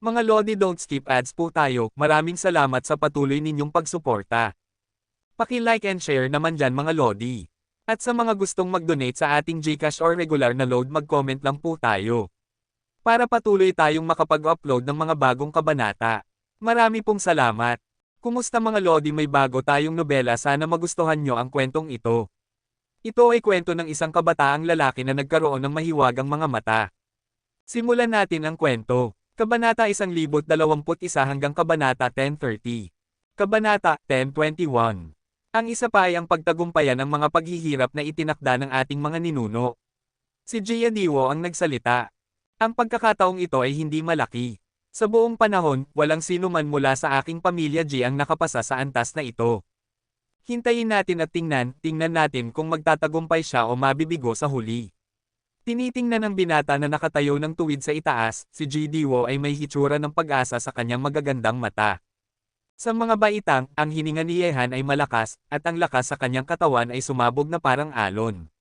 Mga Lodi, don't skip ads po tayo. Maraming salamat sa patuloy ninyong pagsuporta. Paki-like and share naman dyan mga Lodi. At sa mga gustong mag-donate sa ating GCash or regular na load, mag-comment lang po tayo. Para patuloy tayong makapag-upload ng mga bagong kabanata. Marami pong salamat. Kumusta mga Lodi, may bago tayong nobela, sana magustuhan nyo ang kwentong ito. Ito ay kwento ng isang kabataang lalaki na nagkaroon ng mahiwagang mga mata. Simulan natin ang kwento. Kabanata 1021 hanggang Kabanata 1030. Kabanata 1021. Ang isa pa ay ang pagtagumpayan ng mga paghihirap na itinakda ng ating mga ninuno. Si Giadiwo ang nagsalita. Ang pagkakataong ito ay hindi malaki. Sa buong panahon, walang sino man mula sa aking pamilya G ang nakapasa sa antas na ito. Hintayin natin at tingnan natin kung magtatagumpay siya o mabibigo sa huli. Tinitingnan ng binata na nakatayo ng tuwid sa itaas, si Giadiwo ay may hitsura ng pag-asa sa kanyang magagandang mata. Sa mga baitang, ang hininga ni Yehan ay malakas, at ang lakas sa kanyang katawan ay sumabog na parang alon.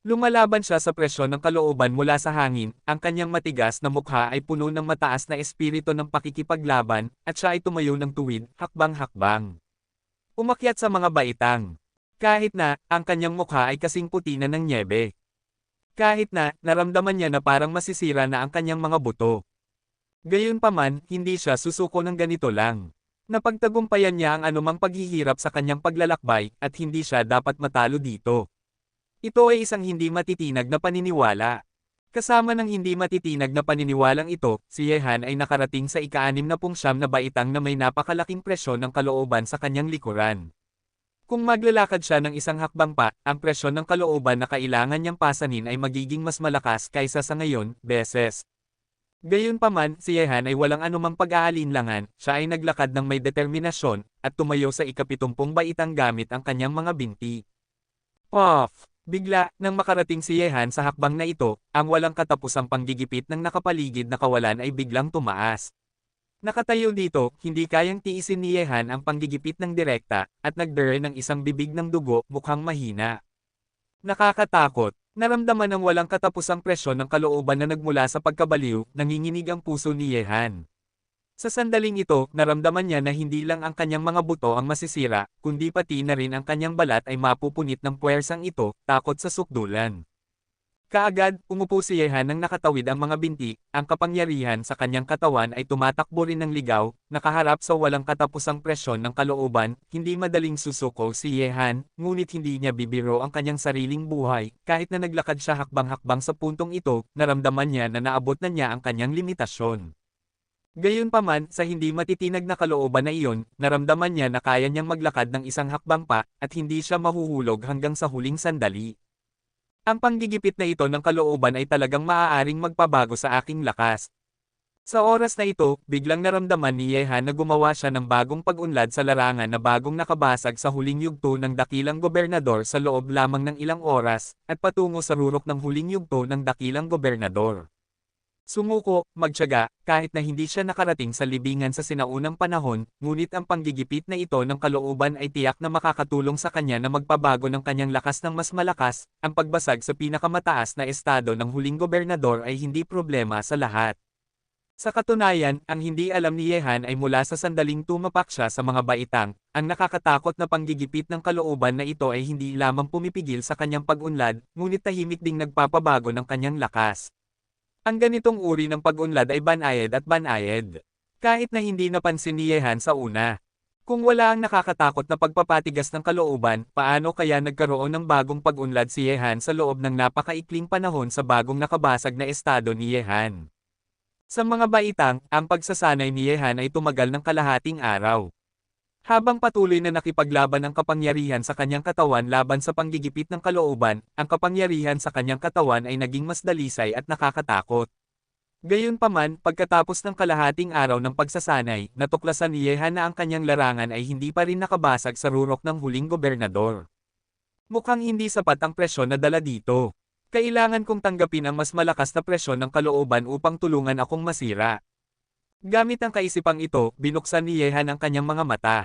Lumalaban siya sa presyon ng kalooban mula sa hangin, ang kanyang matigas na mukha ay puno ng mataas na espiritu ng pakikipaglaban, at siya ay tumayo ng tuwid, hakbang-hakbang. Umakyat sa mga baitang. Kahit na, ang kanyang mukha ay kasing puti na ng nyebe. Kahit na, naramdaman niya na parang masisira na ang kanyang mga buto. Gayunpaman, hindi siya susuko ng ganito lang. Napagtagumpayan niya ang anumang paghihirap sa kanyang paglalakbay, at hindi siya dapat matalo dito. Ito ay isang hindi matitinag na paniniwala. Kasama ng hindi matitinag na paniniwalang ito, si Yehan ay nakarating sa ika-69 na baitang na may napakalaking presyon ng kalooban sa kanyang likuran. Kung maglalakad siya ng isang hakbang pa, ang presyon ng kalooban na kailangan niyang pasanin ay magiging mas malakas kaysa sa ngayon, beses. Gayunpaman, si Yehan ay walang anumang pag-aalinlangan, siya ay naglakad ng may determinasyon, at tumayo sa ika-70 baitang gamit ang kanyang mga binti. Puff! Bigla, nang makarating si Yehan sa hakbang na ito, ang walang katapusang panggigipit ng nakapaligid na kawalan ay biglang tumaas. Nakatayo dito, hindi kayang tiisin ni Yehan ang panggigipit ng direkta, at nagdere ng isang bibig ng dugo, mukhang mahina. Nakakatakot. Naramdaman ng walang katapusang presyon ng kalooban na nagmula sa pagkabaliw, nanginginig ang puso ni Yehan. Sa sandaling ito, naramdaman niya na hindi lang ang kanyang mga buto ang masisira, kundi pati na rin ang kanyang balat ay mapupunit ng puwersang ito, takot sa sukdulan. Kaagad, umupo si Yehan nang nakatawid ang mga binti, ang kapangyarihan sa kanyang katawan ay tumatakbo rin ng ligaw, nakaharap sa walang katapusang presyon ng kalooban, hindi madaling susuko si Yehan, ngunit hindi niya bibiro ang kanyang sariling buhay, kahit na naglakad siya hakbang-hakbang sa puntong ito, naramdaman niya na naabot na niya ang kanyang limitasyon. Gayunpaman, sa hindi matitinag na kalooban na iyon, naramdaman niya na kaya niyang maglakad ng isang hakbang pa, at hindi siya mahuhulog hanggang sa huling sandali. Ang panggigipit na ito ng kalooban ay talagang maaaring magpabago sa aking lakas. Sa oras na ito, biglang naramdaman ni Yehan na gumawa siya ng bagong pag-unlad sa larangan na bagong nakabasag sa huling yugto ng dakilang gobernador sa loob lamang ng ilang oras, at patungo sa rurok ng huling yugto ng dakilang gobernador. Sumuko, magtiyaga, kahit na hindi siya nakarating sa libingan sa sinaunang panahon, ngunit ang panggigipit na ito ng kalooban ay tiyak na makakatulong sa kanya na magpabago ng kanyang lakas ng mas malakas, ang pagbasag sa pinakamataas na estado ng huling gobernador ay hindi problema sa lahat. Sa katunayan, ang hindi alam ni Yehan ay mula sa sandaling tumapak siya sa mga baitang, ang nakakatakot na panggigipit ng kalooban na ito ay hindi lamang pumipigil sa kanyang pag-unlad, ngunit tahimik ding nagpapabago ng kanyang lakas. Ang ganitong uri ng pag-unlad ay banayad at banayad. Kahit na hindi napansin ni Yehan sa una. Kung wala ang nakakatakot na pagpapatigas ng kalooban, paano kaya nagkaroon ng bagong pag-unlad si Yehan sa loob ng napakaikling panahon sa bagong nakabasag na estado ni Yehan? Sa mga baitang, ang pagsasanay ni Yehan ay tumagal ng kalahating araw. Habang patuloy na nakipaglaban ang kapangyarihan sa kanyang katawan laban sa panggigipit ng kalooban, ang kapangyarihan sa kanyang katawan ay naging mas dalisay at nakakatakot. Gayunpaman, pagkatapos ng kalahating araw ng pagsasanay, natuklasan ni Yehan na ang kanyang larangan ay hindi pa rin nakabasag sa rurok ng huling gobernador. Mukhang hindi sapat ang presyon na dala dito. Kailangan kong tanggapin ang mas malakas na presyon ng kalooban upang tulungan akong masira. Gamit ang kaisipang ito, binuksan ni Yehan ang kanyang mga mata.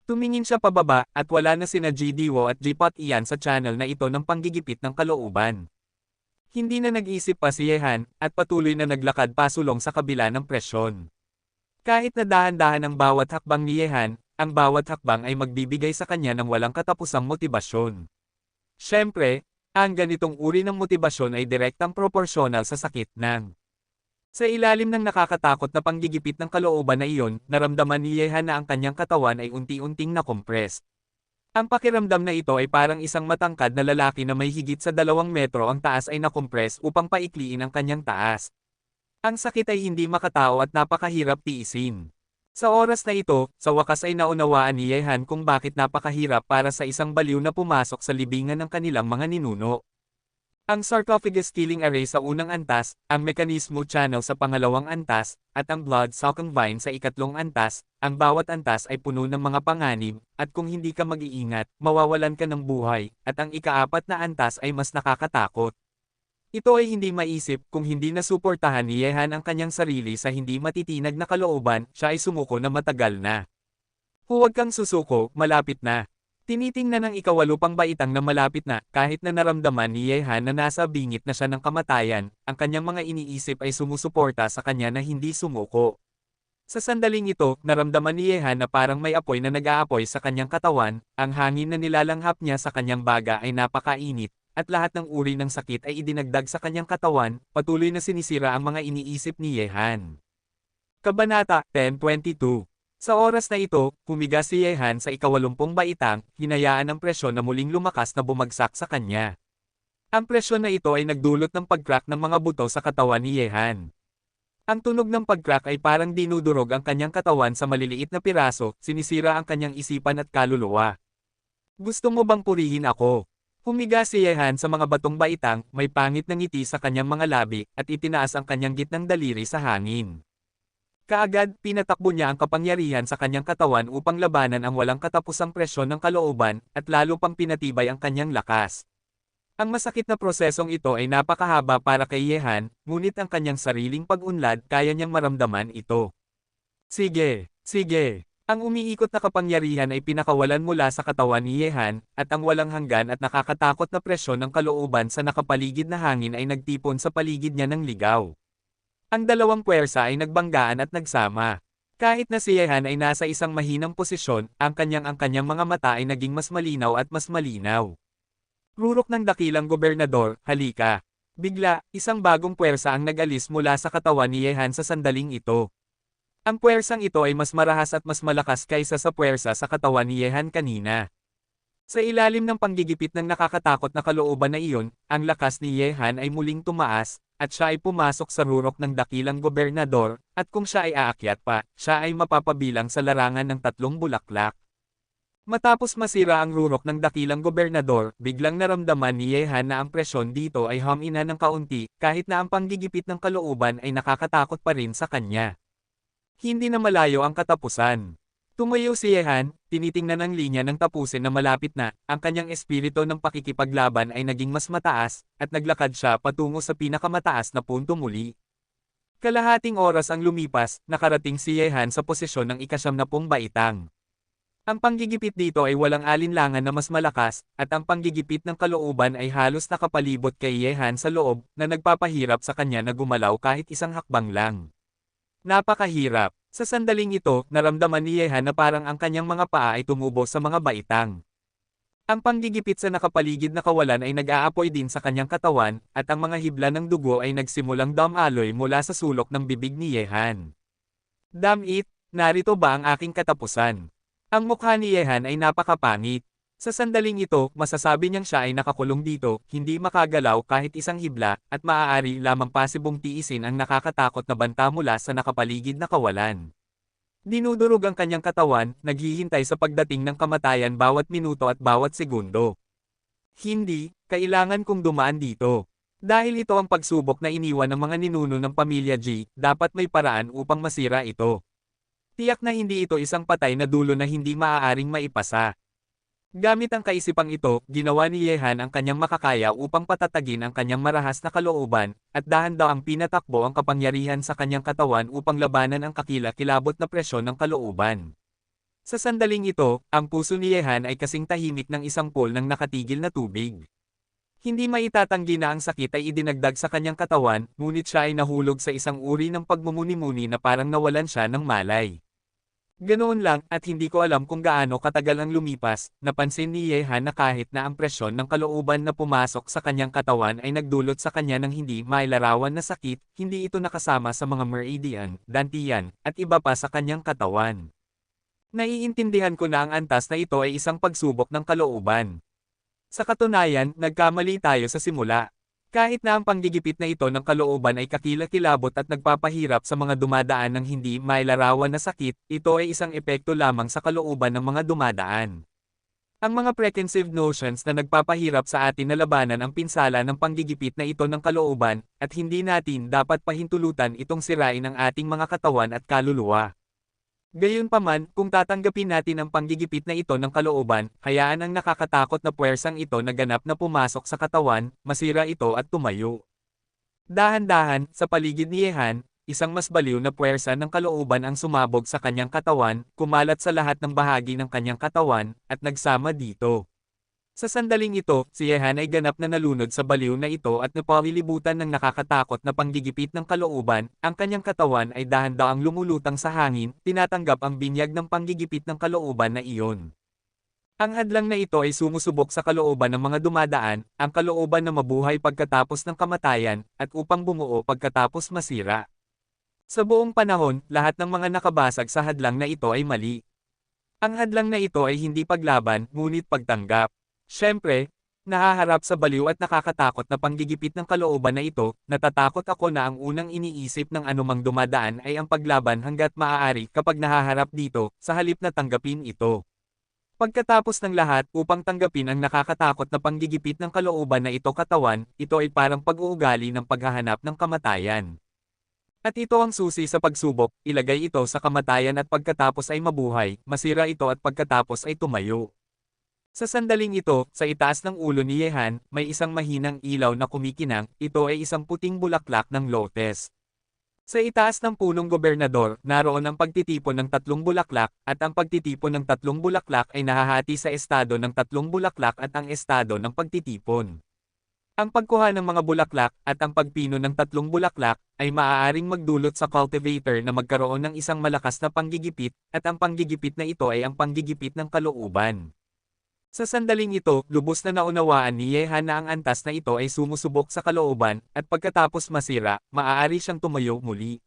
Tumingin siya pababa, at wala na sina Giadiwo at Jipot iyan sa channel na ito ng panggigipit ng kalooban. Hindi na nag-isip pa si Yehan, at patuloy na naglakad pasulong sa kabila ng presyon. Kahit na dahan-dahan ang bawat hakbang ni Yehan, ang bawat hakbang ay magbibigay sa kanya ng walang katapusang motibasyon. Siyempre, ang ganitong uri ng motibasyon ay direktang proporsyonal sa sakit ng. Sa ilalim ng nakakatakot na panggigipit ng kalooban na iyon, naramdaman ni Yehan na ang kanyang katawan ay unti-unting nakompress. Ang pakiramdam na ito ay parang isang matangkad na lalaki na may higit sa 2 metro ang taas ay nakompress upang paikliin ang kanyang taas. Ang sakit ay hindi makatao at napakahirap tiisin. Sa oras na ito, sa wakas ay naunawaan ni Yehan kung bakit napakahirap para sa isang baliw na pumasok sa libingan ng kanilang mga ninuno. Ang sarcophagus killing array sa unang antas, ang mekanismo channel sa pangalawang antas, at ang blood-sucking vine sa ikatlong antas, ang bawat antas ay puno ng mga panganib, at kung hindi ka mag-iingat, mawawalan ka ng buhay, at ang ikaapat na antas ay mas nakakatakot. Ito ay hindi maisip kung hindi nasuportahan ni Yehan ang kanyang sarili sa hindi matitinag na kalooban, siya ay sumuko na matagal na. Huwag kang susuko, malapit na. Tinitingnan ng ikawalupang baitang na malapit na, kahit na naramdaman ni Yehan na nasa bingit na siya ng kamatayan, ang kanyang mga iniisip ay sumusuporta sa kanya na hindi sumuko. Sa sandaling ito, naramdaman ni Yehan na parang may apoy na nag-aapoy sa kanyang katawan, ang hangin na nilalanghap niya sa kanyang baga ay napakainit, at lahat ng uri ng sakit ay idinagdag sa kanyang katawan, patuloy na sinisira ang mga iniisip ni Yehan. Kabanata 10:22. Sa oras na ito, humiga si Yehan sa ikawalumpung baitang, hinayaan ang presyon na muling lumakas na bumagsak sa kanya. Ang presyon na ito ay nagdulot ng pag-crack ng mga buto sa katawan ni Yehan. Ang tunog ng pag-crack ay parang dinudurog ang kanyang katawan sa maliliit na piraso, sinisira ang kanyang isipan at kaluluwa. Gusto mo bang purihin ako? Humiga si Yehan sa mga batong baitang, may pangit na ngiti sa kanyang mga labi, at itinaas ang kanyang gitnang daliri sa hangin. Kaagad, pinatakbo niya ang kapangyarihan sa kanyang katawan upang labanan ang walang katapusang presyon ng kalooban, at lalo pang pinatibay ang kanyang lakas. Ang masakit na prosesong ito ay napakahaba para kay Yehan, ngunit ang kanyang sariling pag-unlad kaya niyang maramdaman ito. Sige, sige. Ang umiikot na kapangyarihan ay pinakawalan mula sa katawan ni Yehan, at ang walang hanggan at nakakatakot na presyon ng kalooban sa nakapaligid na hangin ay nagtipon sa paligid niya ng ligaw. Ang dalawang puwersa ay nagbanggaan at nagsama. Kahit na si Yehan ay nasa isang mahinang posisyon, ang kanyang mga mata ay naging mas malinaw at mas malinaw. Rurok ng dakilang gobernador, halika. Bigla, isang bagong puwersa ang nag-alis mula sa katawan ni Yehan sa sandaling ito. Ang puwersang ito ay mas marahas at mas malakas kaysa sa puwersa sa katawan ni Yehan kanina. Sa ilalim ng panggigipit ng nakakatakot na kalooban na iyon, ang lakas ni Yehan ay muling tumaas, at siya ay pumasok sa rurok ng dakilang gobernador, at kung siya ay aakyat pa, siya ay mapapabilang sa larangan ng 3 bulaklak. Matapos masira ang rurok ng dakilang gobernador, biglang naramdaman ni Yehan na ang presyon dito ay humina ng kaunti, kahit na ang panggigipit ng kalooban ay nakakatakot pa rin sa kanya. Hindi na malayo ang katapusan. Tumayo si Yehan, tinitingnan ang linya ng tapusin na malapit na, ang kanyang espiritu ng pakikipaglaban ay naging mas mataas, at naglakad siya patungo sa pinakamataas na punto muli. Kalahating oras ang lumipas, nakarating si Yehan sa posisyon ng ika-70 baitang. Ang panggigipit dito ay walang alinlangan na mas malakas, at ang panggigipit ng kalooban ay halos nakapalibot kay Yehan sa loob, na nagpapahirap sa kanya na gumalaw kahit isang hakbang lang. Napakahirap. Sa sandaling ito, naramdaman ni Yehan na parang ang kanyang mga paa ay tumubo sa mga baitang. Ang panggigipit sa nakapaligid na kawalan ay nag-aapoy din sa kanyang katawan, at ang mga hibla ng dugo ay nagsimulang dumaloy mula sa sulok ng bibig ni Yehan. Damn it, narito ba ang aking katapusan? Ang mukha ni Yehan ay napakapangit. Sa sandaling ito, masasabi niyang siya ay nakakulong dito, hindi makagalaw kahit isang hibla, at maaari lamang pasibong tiisin ang nakakatakot na banta mula sa nakapaligid na kawalan. Dinudurog ang kanyang katawan, naghihintay sa pagdating ng kamatayan bawat minuto at bawat segundo. Hindi, kailangan kong dumaan dito. Dahil ito ang pagsubok na iniwan ng mga ninuno ng pamilya G, dapat may paraan upang masira ito. Tiyak na hindi ito isang patay na dulo na hindi maaaring maipasa. Gamit ang kaisipang ito, ginawa ni Yehan ang kanyang makakaya upang patatagin ang kanyang marahas na kalooban, at dahan-dahang pinatakbo ang kapangyarihan sa kanyang katawan upang labanan ang kakilakilabot na presyon ng kalooban. Sa sandaling ito, ang puso ni Yehan ay kasing tahimik ng isang pool ng nakatigil na tubig. Hindi maitatanggi na ang sakit ay idinagdag sa kanyang katawan, ngunit siya ay nahulog sa isang uri ng pagmumuni-muni na parang nawalan siya ng malay. Ganoon lang, at hindi ko alam kung gaano katagal ang lumipas, napansin ni Yehan na kahit na ang presyon ng kalooban na pumasok sa kanyang katawan ay nagdulot sa kanya ng hindi mailarawan na sakit, hindi ito nakasama sa mga meridian, dantian, at iba pa sa kanyang katawan. Naiintindihan ko na ang antas na ito ay isang pagsubok ng kalooban. Sa katunayan, nagkamali tayo sa simula. Kahit na ang panggigipit na ito ng kalooban ay kakilakilabot at nagpapahirap sa mga dumadaan ng hindi mailarawan na sakit, ito ay isang epekto lamang sa kalooban ng mga dumadaan. Ang mga preconceived notions na nagpapahirap sa atin na labanan ang pinsala ng panggigipit na ito ng kalooban, at hindi natin dapat pahintulutan itong sirain ang ating mga katawan at kaluluwa. Gayunpaman, kung tatanggapin natin ang panggigipit na ito ng kalooban, hayaan ang nakakatakot na puwersang ito na ganap na pumasok sa katawan, masira ito at tumayo. Dahan-dahan, sa paligid ni Yehan, isang mas baliw na puwersa ng kalooban ang sumabog sa kanyang katawan, kumalat sa lahat ng bahagi ng kanyang katawan, at nagsama dito. Sa sandaling ito, si Yehan ay ganap na nalunod sa baliw na ito at napalilibutan ng nakakatakot na panggigipit ng kalooban, ang kanyang katawan ay dahan-daang lumulutang sa hangin, tinatanggap ang binyag ng panggigipit ng kalooban na iyon. Ang hadlang na ito ay sumusubok sa kalooban ng mga dumadaan, ang kalooban na mabuhay pagkatapos ng kamatayan, at upang bumuo pagkatapos masira. Sa buong panahon, lahat ng mga nakabasag sa hadlang na ito ay mali. Ang hadlang na ito ay hindi paglaban, ngunit pagtanggap. Siyempre, nahaharap sa baliw at nakakatakot na panggigipit ng kalooban na ito, natatakot ako na ang unang iniisip ng anumang dumadaan ay ang paglaban hanggat maaari kapag nahaharap dito, sa halip na tanggapin ito. Pagkatapos ng lahat, upang tanggapin ang nakakatakot na panggigipit ng kalooban na ito katawan, ito ay parang pag-uugali ng paghahanap ng kamatayan. At ito ang susi sa pagsubok, ilagay ito sa kamatayan at pagkatapos ay mabuhay, masira ito at pagkatapos ay tumayo. Sa sandaling ito, sa itaas ng ulo ni Yehan, may isang mahinang ilaw na kumikinang, ito ay isang puting bulaklak ng lotes. Sa itaas ng punong gobernador, naroon ang pagtitipon ng 3 bulaklak, at ang pagtitipon ng 3 bulaklak ay nahahati sa estado ng 3 bulaklak at ang estado ng pagtitipon. Ang pagkuha ng mga bulaklak, at ang pagpino ng 3 bulaklak, ay maaaring magdulot sa cultivator na magkaroon ng isang malakas na panggigipit, at ang panggigipit na ito ay ang panggigipit ng kalooban. Sa sandaling ito, lubos na naunawaan ni Yehan na ang antas na ito ay sumusubok sa kalooban, at pagkatapos masira, maaari siyang tumayo muli.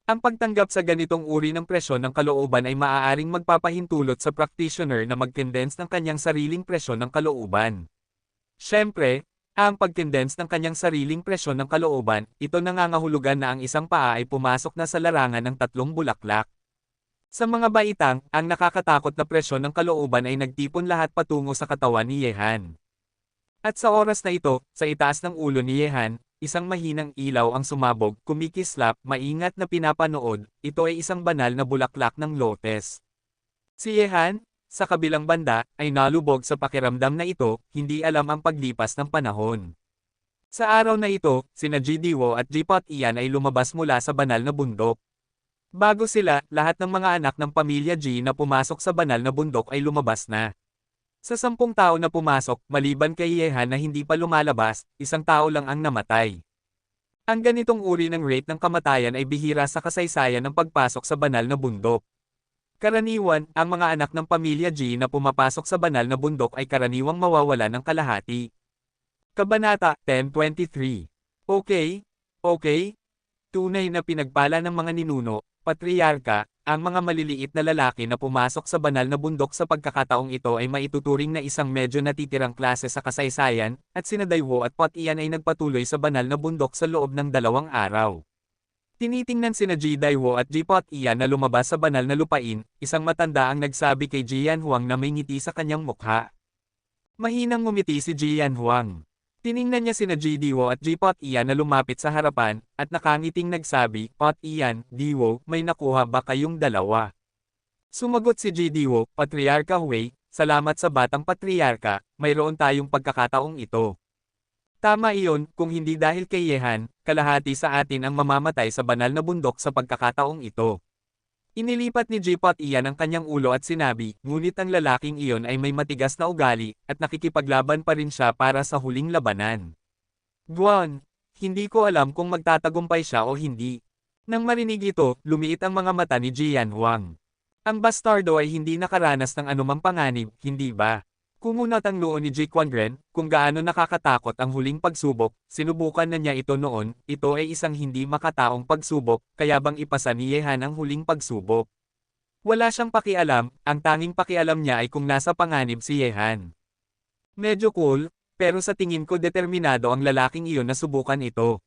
Ang pagtanggap sa ganitong uri ng presyon ng kalooban ay maaaring magpapahintulot sa practitioner na mag-condense ng kanyang sariling presyon ng kalooban. Siyempre, ang pag-condense ng kanyang sariling presyon ng kalooban, ito nangangahulugan na ang isang paa ay pumasok na sa larangan ng 3 bulaklak. Sa mga baitang, ang nakakatakot na presyon ng kalooban ay nagtipon lahat patungo sa katawan ni Yehan. At sa oras na ito, sa itaas ng ulo ni Yehan, isang mahinang ilaw ang sumabog, kumikislap, maingat na pinapanood, ito ay isang banal na bulaklak ng lotes. Si Yehan, sa kabilang banda, ay nalubog sa pakiramdam na ito, hindi alam ang paglipas ng panahon. Sa araw na ito, sina Jidiwo at Jipot Ian ay lumabas mula sa banal na bundok. Bago sila, lahat ng mga anak ng pamilya G na pumasok sa banal na bundok ay lumabas na. Sa 10 tao na pumasok, maliban kay Yehan na hindi pa lumalabas, 1 tao lang ang namatay. Ang ganitong uri ng rate ng kamatayan ay bihira sa kasaysayan ng pagpasok sa banal na bundok. Karaniwan, ang mga anak ng pamilya G na pumapasok sa banal na bundok ay karaniwang mawawala ng kalahati. Kabanata 10:23. Okay. Tunay na pinagpala ng mga ninuno, patriarka, ang mga maliliit na lalaki na pumasok sa banal na bundok sa pagkakataong ito ay maituturing na isang medyo natitirang klase sa kasaysayan, at sina Daiwo at Pot-ian ay nagpatuloy sa banal na bundok sa loob ng 2 araw. Tinitingnan sina Ji Daiwo at Ji Pot-ian na lumabas sa banal na lupain, isang matanda ang nagsabi kay Ji Yanhuang na may ngiti sa kanyang mukha. Mahinang ngumiti si Ji Yanhuang. Tiningnan niya sina Ji Diwo at Ji Pot-ian na lumapit sa harapan, at nakangiting nagsabi, Pot-ian, Diwo, may nakuha ba kayong dalawa? Sumagot si Ji Diwo, Patriarka Hui, salamat sa batang patriarka, mayroon tayong pagkakataong ito. Tama iyon, kung hindi dahil kay Yehan, kalahati sa atin ang mamamatay sa banal na bundok sa pagkakataong ito. Inilipat ni Jipot iyan ang kanyang ulo at sinabi, ngunit ang lalaking iyon ay may matigas na ugali, at nakikipaglaban pa rin siya para sa huling labanan. Guan, hindi ko alam kung magtatagumpay siya o hindi. Nang marinig ito, lumiit ang mga mata ni Jian Huang. Ang bastardo ay hindi nakaranas ng anumang panganib, hindi ba? Kumunat ang noo ni Ji Quangren, kung gaano nakakatakot ang huling pagsubok, sinubukan na niya ito noon, ito ay isang hindi makataong pagsubok, kaya bang ipasa ni Yehan ang huling pagsubok. Wala siyang pakialam, ang tanging pakialam niya ay kung nasa panganib si Yehan. Medyo cool, pero sa tingin ko determinado ang lalaking iyon na subukan ito.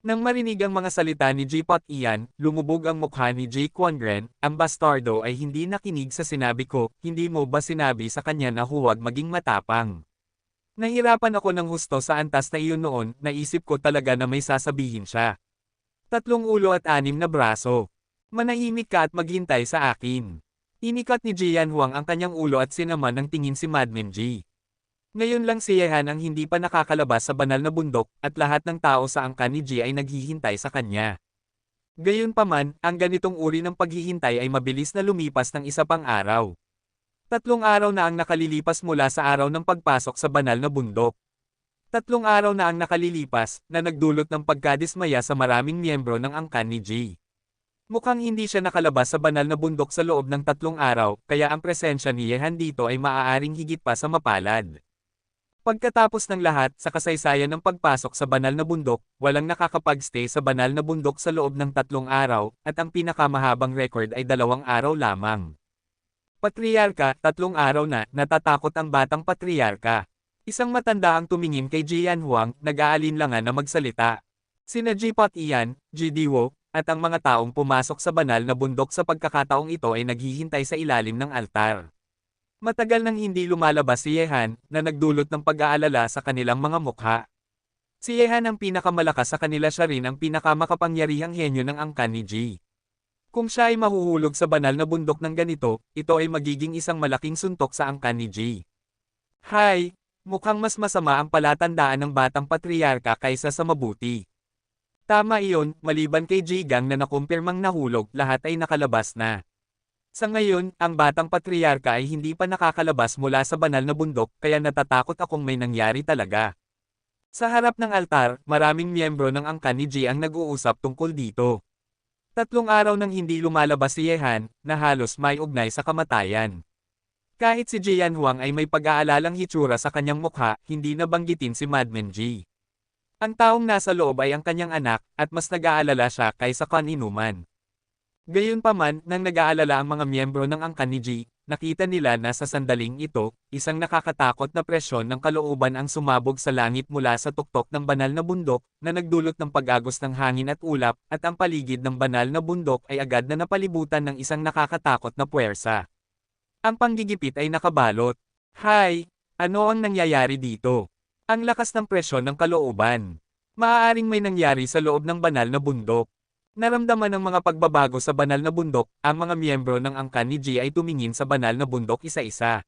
Nang marinig ang mga salita ni Jipot iyan, lumubog ang mukha ni Ji Quangren, ang bastardo ay hindi nakinig sa sinabi ko, hindi mo ba sinabi sa kanya na huwag maging matapang? Nahirapan ako ng husto sa antas na iyon noon, naisip ko talaga na may sasabihin siya. 3 ulo at 6 na braso. Manahimik ka at maghintay sa akin. Inikat ni Jian Huang ang kanyang ulo at sinaman ng tingin si Madman Ji. Ngayon lang si Yehan ang hindi pa nakakalabas sa banal na bundok, at lahat ng tao sa angkan ni Ji ay naghihintay sa kanya. Gayunpaman, ang ganitong uri ng paghihintay ay mabilis na lumipas ng isa pang araw. 3 araw na ang nakalilipas mula sa araw ng pagpasok sa banal na bundok. 3 araw na ang nakalilipas, na nagdulot ng pagkadismaya sa maraming miyembro ng angkan ni Ji. Mukhang hindi siya nakalabas sa banal na bundok sa loob ng 3 araw, kaya ang presensya ni Yehan dito ay maaaring higit pa sa mapalad. Pagkatapos ng lahat, sa kasaysayan ng pagpasok sa banal na bundok, walang nakakapag-stay sa banal na bundok sa loob ng 3 araw, at ang pinakamahabang record ay 2 araw lamang. Patriarka, 3 araw na, natatakot ang batang patriarka. Isang matanda ang tumingin kay Jian Huang, nag-aalinlangan na magsalita. Sina Jipot iyan, Ji Diwo, at ang mga taong pumasok sa banal na bundok sa pagkakataong ito ay naghihintay sa ilalim ng altar. Matagal nang hindi lumalabas si Yehan, na nagdulot ng pag-aalala sa kanilang mga mukha. Si Yehan ang pinakamalakas sa kanila, siya rin ang pinakamakapangyarihang henyo ng angkan ni Ji. Kung siya ay mahuhulog sa banal na bundok ng ganito, ito ay magiging isang malaking suntok sa angkan ni Ji. Hay, mukhang mas masama ang palatandaan ng batang patriarka kaysa sa mabuti. Tama iyon, maliban kay Ji Gang na nakumpirmang nahulog, lahat ay nakalabas na. Sa ngayon, ang batang patriarka ay hindi pa nakakalabas mula sa banal na bundok, kaya natatakot akong may nangyari talaga. Sa harap ng altar, maraming miyembro ng angkan ni Ji ang nag-uusap tungkol dito. 3 araw nang hindi lumalabas si Yehan, na halos may ugnay sa kamatayan. Kahit si Jian Huang ay may pag-aalalang hitsura sa kanyang mukha, hindi nabanggitin si Madman Ji. Ang taong nasa loob ay ang kanyang anak, at mas nag-aalala siya kaysa kaninuman. Gayunpaman, nang nag-aalala ang mga miyembro ng angkan ni Ji, nakita nila na sa sandaling ito, isang nakakatakot na presyon ng kalooban ang sumabog sa langit mula sa tuktok ng banal na bundok, na nagdulot ng pag-agos ng hangin at ulap, at ang paligid ng banal na bundok ay agad na napalibutan ng isang nakakatakot na puwersa. Ang panggigipit ay nakabalot. Hay! Ano ang nangyayari dito? Ang lakas ng presyon ng kalooban. Maaaring may nangyari sa loob ng banal na bundok. Naramdaman ng mga pagbabago sa banal na bundok, ang mga miyembro ng angkan ni Ji ay tumingin sa banal na bundok isa-isa.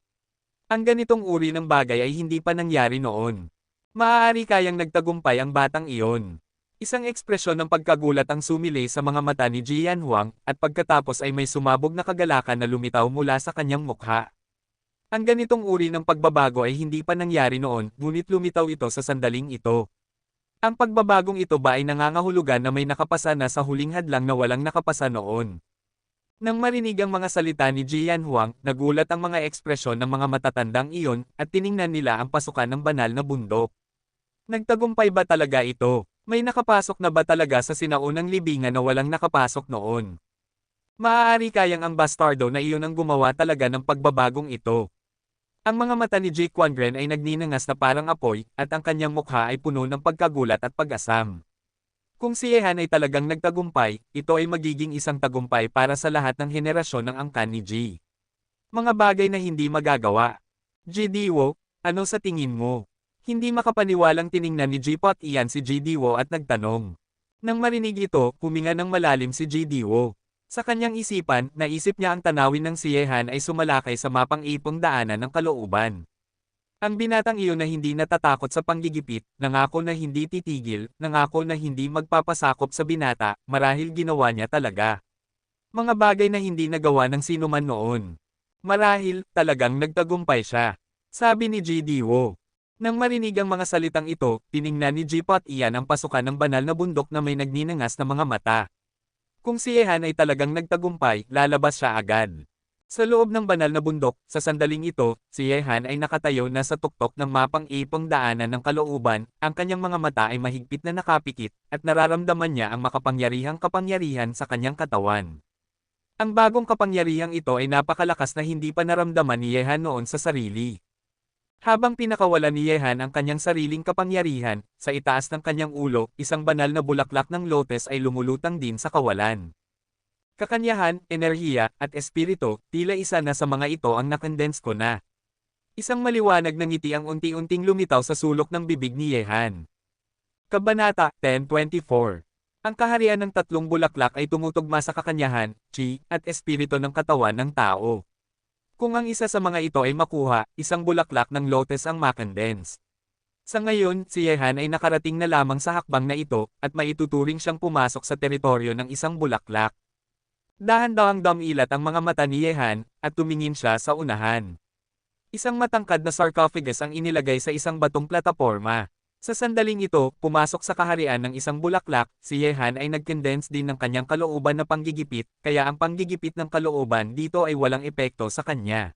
Ang ganitong uri ng bagay ay hindi pa nangyari noon. Maaari kayang nagtagumpay ang batang iyon. Isang ekspresyon ng pagkagulat ang sumilay sa mga mata ni Jian Huang, at pagkatapos ay may sumabog na kagalakan na lumitaw mula sa kanyang mukha. Ang ganitong uri ng pagbabago ay hindi pa nangyari noon, ngunit lumitaw ito sa sandaling ito. Ang pagbabagong ito ba ay nangangahulugan na may nakapasa na sa huling hadlang na walang nakapasa noon? Nang marinig ang mga salita ni Jian Huang, nagulat ang mga ekspresyon ng mga matatandang iyon, at tiningnan nila ang pasukan ng banal na bundok. Nagtagumpay ba talaga ito? May nakapasok na ba talaga sa sinaunang libingan na walang nakapasok noon? Maaari kayang ang bastardo na iyon ang gumawa talaga ng pagbabagong ito. Ang mga mata ni Ji Quangren ay nagninangas na parang apoy, at ang kanyang mukha ay puno ng pagkagulat at pag-asam. Kung si Yehan ay talagang nagtagumpay, ito ay magiging isang tagumpay para sa lahat ng henerasyon ng angkan ni Ji. Mga bagay na hindi magagawa. Ji Diwo, ano sa tingin mo? Hindi makapaniwalang tiningnan ni Jipot iyan si Ji Diwo at nagtanong. Nang marinig ito, huminga ng malalim si Ji Diwo. Sa kanyang isipan, naisip niya ang tanawin ng si Yehan ay sumalakay sa mapang-ipong daanan ng kalooban. Ang binatang iyon na hindi natatakot sa panggigipit, nangako na hindi titigil, nangako na hindi magpapasakop sa binata, marahil ginawa niya talaga. Mga bagay na hindi nagawa ng sinuman noon. Marahil, talagang nagtagumpay siya. Sabi ni GDWO. Nang marinig ang mga salitang ito, tiningnan ni Jipot Ian ang pasukan ng banal na bundok na may nagninangas na mga mata. Kung si Ehan ay talagang nagtagumpay, lalabas siya agad. Sa loob ng banal na bundok, sa sandaling ito, si Ehan ay nakatayo na sa tuktok ng mapang-ipong daanan ng kalooban, ang kanyang mga mata ay mahigpit na nakapikit, at nararamdaman niya ang makapangyarihang kapangyarihan sa kanyang katawan. Ang bagong kapangyarihang ito ay napakalakas na hindi pa naramdaman ni Ehan noon sa sarili. Habang pinakawalan ni Ehan ang kanyang sariling kapangyarihan, sa itaas ng kanyang ulo, isang banal na bulaklak ng lotus ay lumulutang din sa kawalan. Kakanyahan, enerhiya, at espiritu, tila isa na sa mga ito ang nakondense ko na. Isang maliwanag na ngiti ang unti-unting lumitaw sa sulok ng bibig ni Ehan. Kabanata 10:24. Ang kaharian ng tatlong bulaklak ay tumutugma sa kakanyahan, chi, at espiritu ng katawan ng tao. Kung ang isa sa mga ito ay makuha, isang bulaklak ng lotus ang makondense. Sa ngayon, si Ehan ay nakarating na lamang sa hakbang na ito, at maituturing siyang pumasok sa teritoryo ng isang bulaklak. Dahan-dahang dumilat ang mga mata ni Ehan, at tumingin siya sa unahan. Isang matangkad na sarcophagus ang inilagay sa isang batong plataporma. Sa sandaling ito, pumasok sa kaharian ng isang bulaklak, si Ehan ay nag-condense din ng kanyang kalooban na panggigipit, kaya ang panggigipit ng kalooban dito ay walang epekto sa kanya.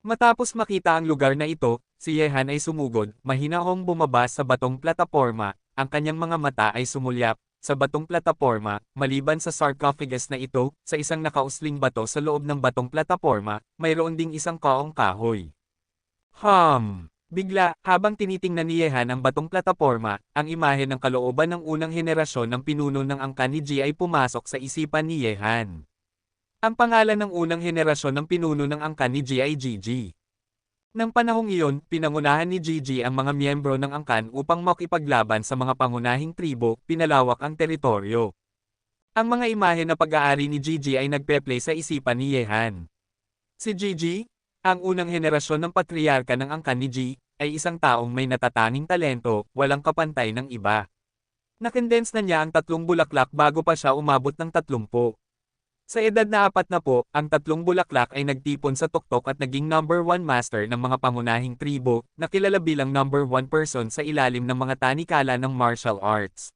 Matapos makita ang lugar na ito, si Ehan ay sumugod, mahinahong bumaba sa batong plataporma, ang kanyang mga mata ay sumulyap. Sa batong plataporma, maliban sa sarcophagus na ito, sa isang nakausling bato sa loob ng batong plataporma, mayroon ding isang kaong kahoy. Bigla, habang tinitingnan ni Ehan ang batong plataporma, ang imahe ng kalooban ng unang henerasyon ng pinuno ng angkan ni G ay pumasok sa isipan ni Ehan. Ang pangalan ng unang henerasyon ng pinuno ng angkan ni G ay Gigi. Nang panahong iyon, pinangunahan ni Gigi ang mga miyembro ng angkan upang makipaglaban sa mga pangunahing tribo, pinalawak ang teritoryo. Ang mga imahe na pag-aari ni Gigi ay nagpe-play sa isipan ni Ehan. Si Gigi, ang unang henerasyon ng patriarka ng angkan ni G, ay isang taong may natatanging talento, walang kapantay ng iba. Nakondense na niya ang tatlong bulaklak bago pa siya umabot ng 30. Sa edad na 40, ang tatlong bulaklak ay nagtipon sa tuktok at naging number 1 master ng mga pangunahing tribo, na kilala bilang number 1 person sa ilalim ng mga tanikala ng martial arts.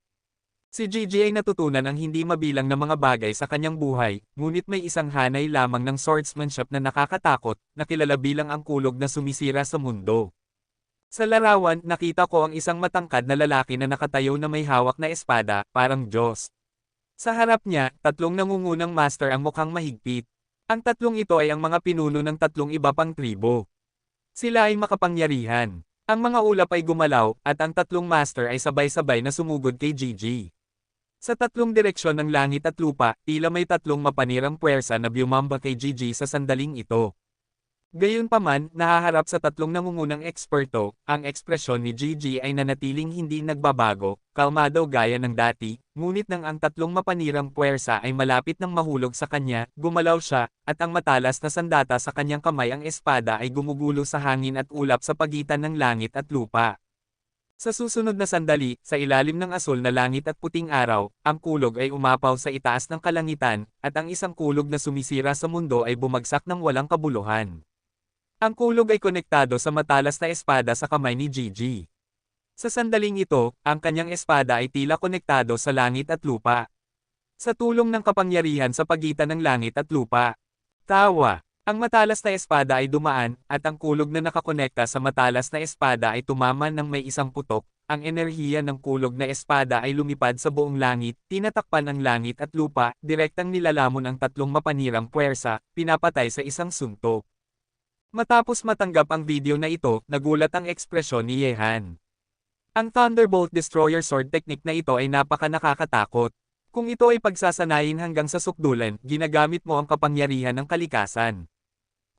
Si Gigi ay natutunan ang hindi mabilang na mga bagay sa kanyang buhay, ngunit may isang hanay lamang ng swordsmanship na nakakatakot, na kilala bilang ang kulog na sumisira sa mundo. Sa larawan, nakita ko ang isang matangkad na lalaki na nakatayo na may hawak na espada, parang Diyos. Sa harap niya, tatlong nangungunang master ang mukhang mahigpit. Ang tatlong ito ay ang mga pinuno ng tatlong iba pang tribo. Sila ay makapangyarihan. Ang mga ulap ay gumalaw, at ang tatlong master ay sabay-sabay na sumugod kay Gigi. Sa tatlong direksyon ng langit at lupa, tila may tatlong mapanirang puwersa na bumamba kay Gigi sa sandaling ito. Gayunpaman, nahaharap sa tatlong nangungunang eksperto, ang ekspresyon ni Gigi ay nanatiling hindi nagbabago, kalmado gaya ng dati, ngunit nang ang tatlong mapanirang puwersa ay malapit ng mahulog sa kanya, gumalaw siya, at ang matalas na sandata sa kanyang kamay ang espada ay gumugulo sa hangin at ulap sa pagitan ng langit at lupa. Sa susunod na sandali, sa ilalim ng asul na langit at puting araw, ang kulog ay umapaw sa itaas ng kalangitan, at ang isang kulog na sumisira sa mundo ay bumagsak ng walang kabuluhan. Ang kulog ay konektado sa matalas na espada sa kamay ni Gigi. Sa sandaling ito, ang kanyang espada ay tila konektado sa langit at lupa. Sa tulong ng kapangyarihan sa pagitan ng langit at lupa. Tawa. Ang matalas na espada ay dumaan, at ang kulog na nakakonekta sa matalas na espada ay tumama ng may isang putok. Ang enerhiya ng kulog na espada ay lumipad sa buong langit, tinatakpan ang langit at lupa, direktang nilalamon ang tatlong mapanirang puwersa, pinapatay sa isang suntok. Matapos matanggap ang video na ito, nagulat ang ekspresyon ni Ehan. Ang Thunderbolt Destroyer Sword technique na ito ay napaka-nakakatakot. Kung ito ay pagsasanayin hanggang sa sukdulan, ginagamit mo ang kapangyarihan ng kalikasan.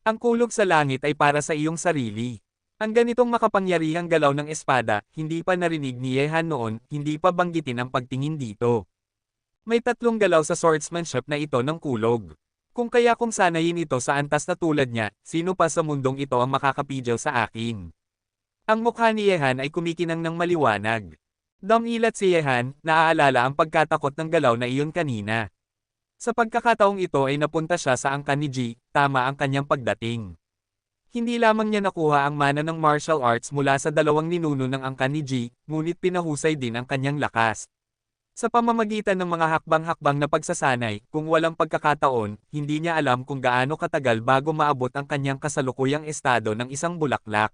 Ang kulog sa langit ay para sa iyong sarili. Ang ganitong makapangyarihang galaw ng espada, hindi pa narinig ni Ehan noon, hindi pa banggitin ang pagtingin dito. May tatlong galaw sa swordsmanship na ito ng kulog. Kung sanayin ito sa antas na tulad niya, sino pa sa mundong ito ang makakapigil sa akin? Ang mukha ni Ehan ay kumikinang ng maliwanag. Dumilat si Ehan, naaalala ang pagkatakot ng galaw na iyon kanina. Sa pagkakataong ito ay napunta siya sa angkan ni Ji, tama ang kanyang pagdating. Hindi lamang niya nakuha ang mana ng martial arts mula sa dalawang ninuno ng angkan ni Ji, ngunit pinahusay din ang kanyang lakas. Sa pamamagitan ng mga hakbang-hakbang na pagsasanay, kung walang pagkakataon, hindi niya alam kung gaano katagal bago maabot ang kanyang kasalukuyang estado ng isang bulaklak.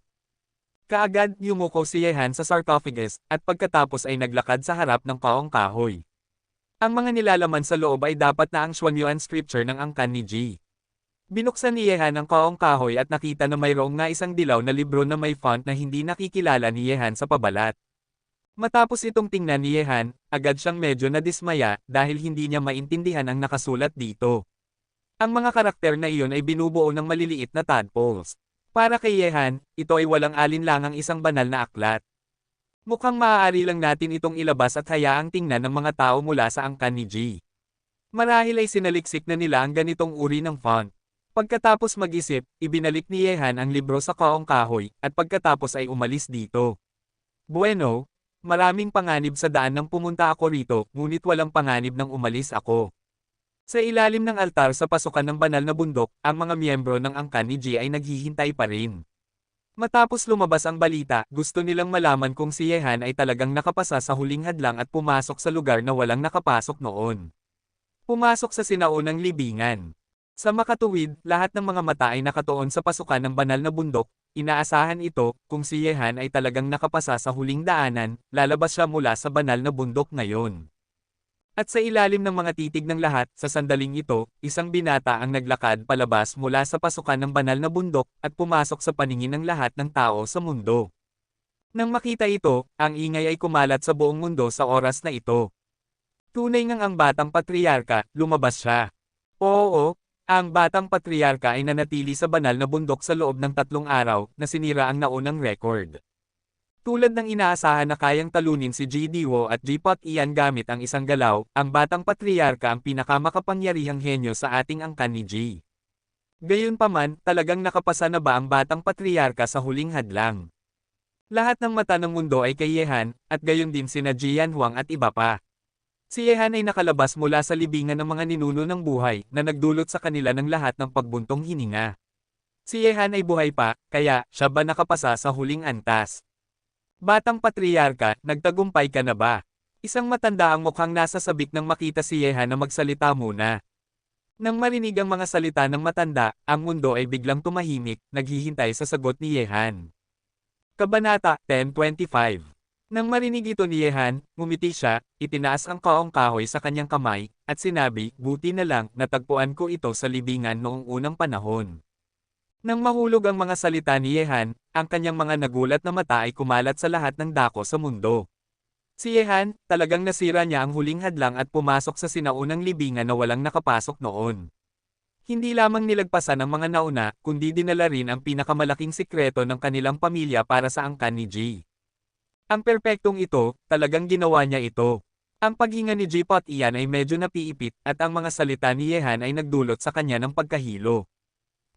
Kaagad, yumuko si Yehan sa sarcophagus, at pagkatapos ay naglakad sa harap ng paong kahoy. Ang mga nilalaman sa loob ay dapat na ang Xuanyuan scripture ng angkan ni Ji. Binuksan ni Yehan ang paong kahoy at nakita na mayroong nga isang dilaw na libro na may font na hindi nakikilala ni Yehan sa pabalat. Matapos itong tingnan ni Yehan, agad siyang medyo nadismaya dahil hindi niya maintindihan ang nakasulat dito. Ang mga karakter na iyon ay binubuo ng maliliit na tadpoles. Para kay Yehan, ito ay walang alinlangang isang banal na aklat. Mukhang maaari lang natin itong ilabas at hayaang tingnan ng mga tao mula sa angkan ni Ji. Marahil ay sinaliksik na nila ang ganitong uri ng font. Pagkatapos mag-isip, ibinalik ni Yehan ang libro sa kaong kahoy, at pagkatapos ay umalis dito. Bueno, maraming panganib sa daan nang pumunta ako rito, ngunit walang panganib nang umalis ako. Sa ilalim ng altar sa pasukan ng banal na bundok, ang mga miyembro ng angkan ni Ji ay naghihintay pa rin. Matapos lumabas ang balita, gusto nilang malaman kung si Yehan ay talagang nakapasa sa huling hadlang at pumasok sa lugar na walang nakapasok noon. Pumasok sa sinaunang libingan. Sa makatuwid, lahat ng mga mata ay nakatuon sa pasukan ng banal na bundok. Inaasahan ito, kung si Yehan ay talagang nakapasa sa huling daanan, lalabas siya mula sa banal na bundok ngayon. At sa ilalim ng mga titig ng lahat, sa sandaling ito, isang binata ang naglakad palabas mula sa pasukan ng banal na bundok, at pumasok sa paningin ng lahat ng tao sa mundo. Nang makita ito, ang ingay ay kumalat sa buong mundo sa oras na ito. Tunay ngang ang batang patriarka, lumabas siya. Oo, ang batang patriarka ay nanatili sa banal na bundok sa loob ng 3 araw, na sinira ang naunang record. Tulad ng inaasahan na kayang talunin si Ji Diwo at Ji Pot Ian gamit ang isang galaw, ang batang patriarka ang pinakamakapangyarihang henyo sa ating angkan ni Ji. Gayunpaman, talagang nakapasa na ba ang batang patriarka sa huling hadlang? Lahat ng mata ng mundo ay kay Yehan, at gayon din sina Jian Huang at iba pa. Si Yehan ay nakalabas mula sa libingan ng mga ninuno ng buhay, na nagdulot sa kanila ng lahat ng pagbuntong hininga. Si Yehan ay buhay pa, kaya, siya ba nakapasa sa huling antas? Batang patriarka, nagtagumpay ka na ba? Isang matanda ang mukhang nasa sabik nang makita si Yehan na magsalita muna. Nang marinig ang mga salita ng matanda, ang mundo ay biglang tumahimik, naghihintay sa sagot ni Yehan. Kabanata 10:25. Nang marinig ito ni Yehan, ngumiti siya, itinaas ang kaong kahoy sa kanyang kamay, at sinabi, buti na lang, natagpuan ko ito sa libingan noong unang panahon. Nang mahulog ang mga salita ni Yehan, ang kanyang mga nagulat na mata ay kumalat sa lahat ng dako sa mundo. Si Yehan, talagang nasira niya ang huling hadlang at pumasok sa sinaunang libingan na walang nakapasok noon. Hindi lamang nilagpasan ang mga nauna, kundi dinala rin ang pinakamalaking sikreto ng kanilang pamilya para sa angkan ni Ji. Ang perpektong ito, talagang ginawa niya ito. Ang paghinga ni Ji Pot Ian ay medyo napiipit, at ang mga salita ni Yehan ay nagdulot sa kanya ng pagkahilo.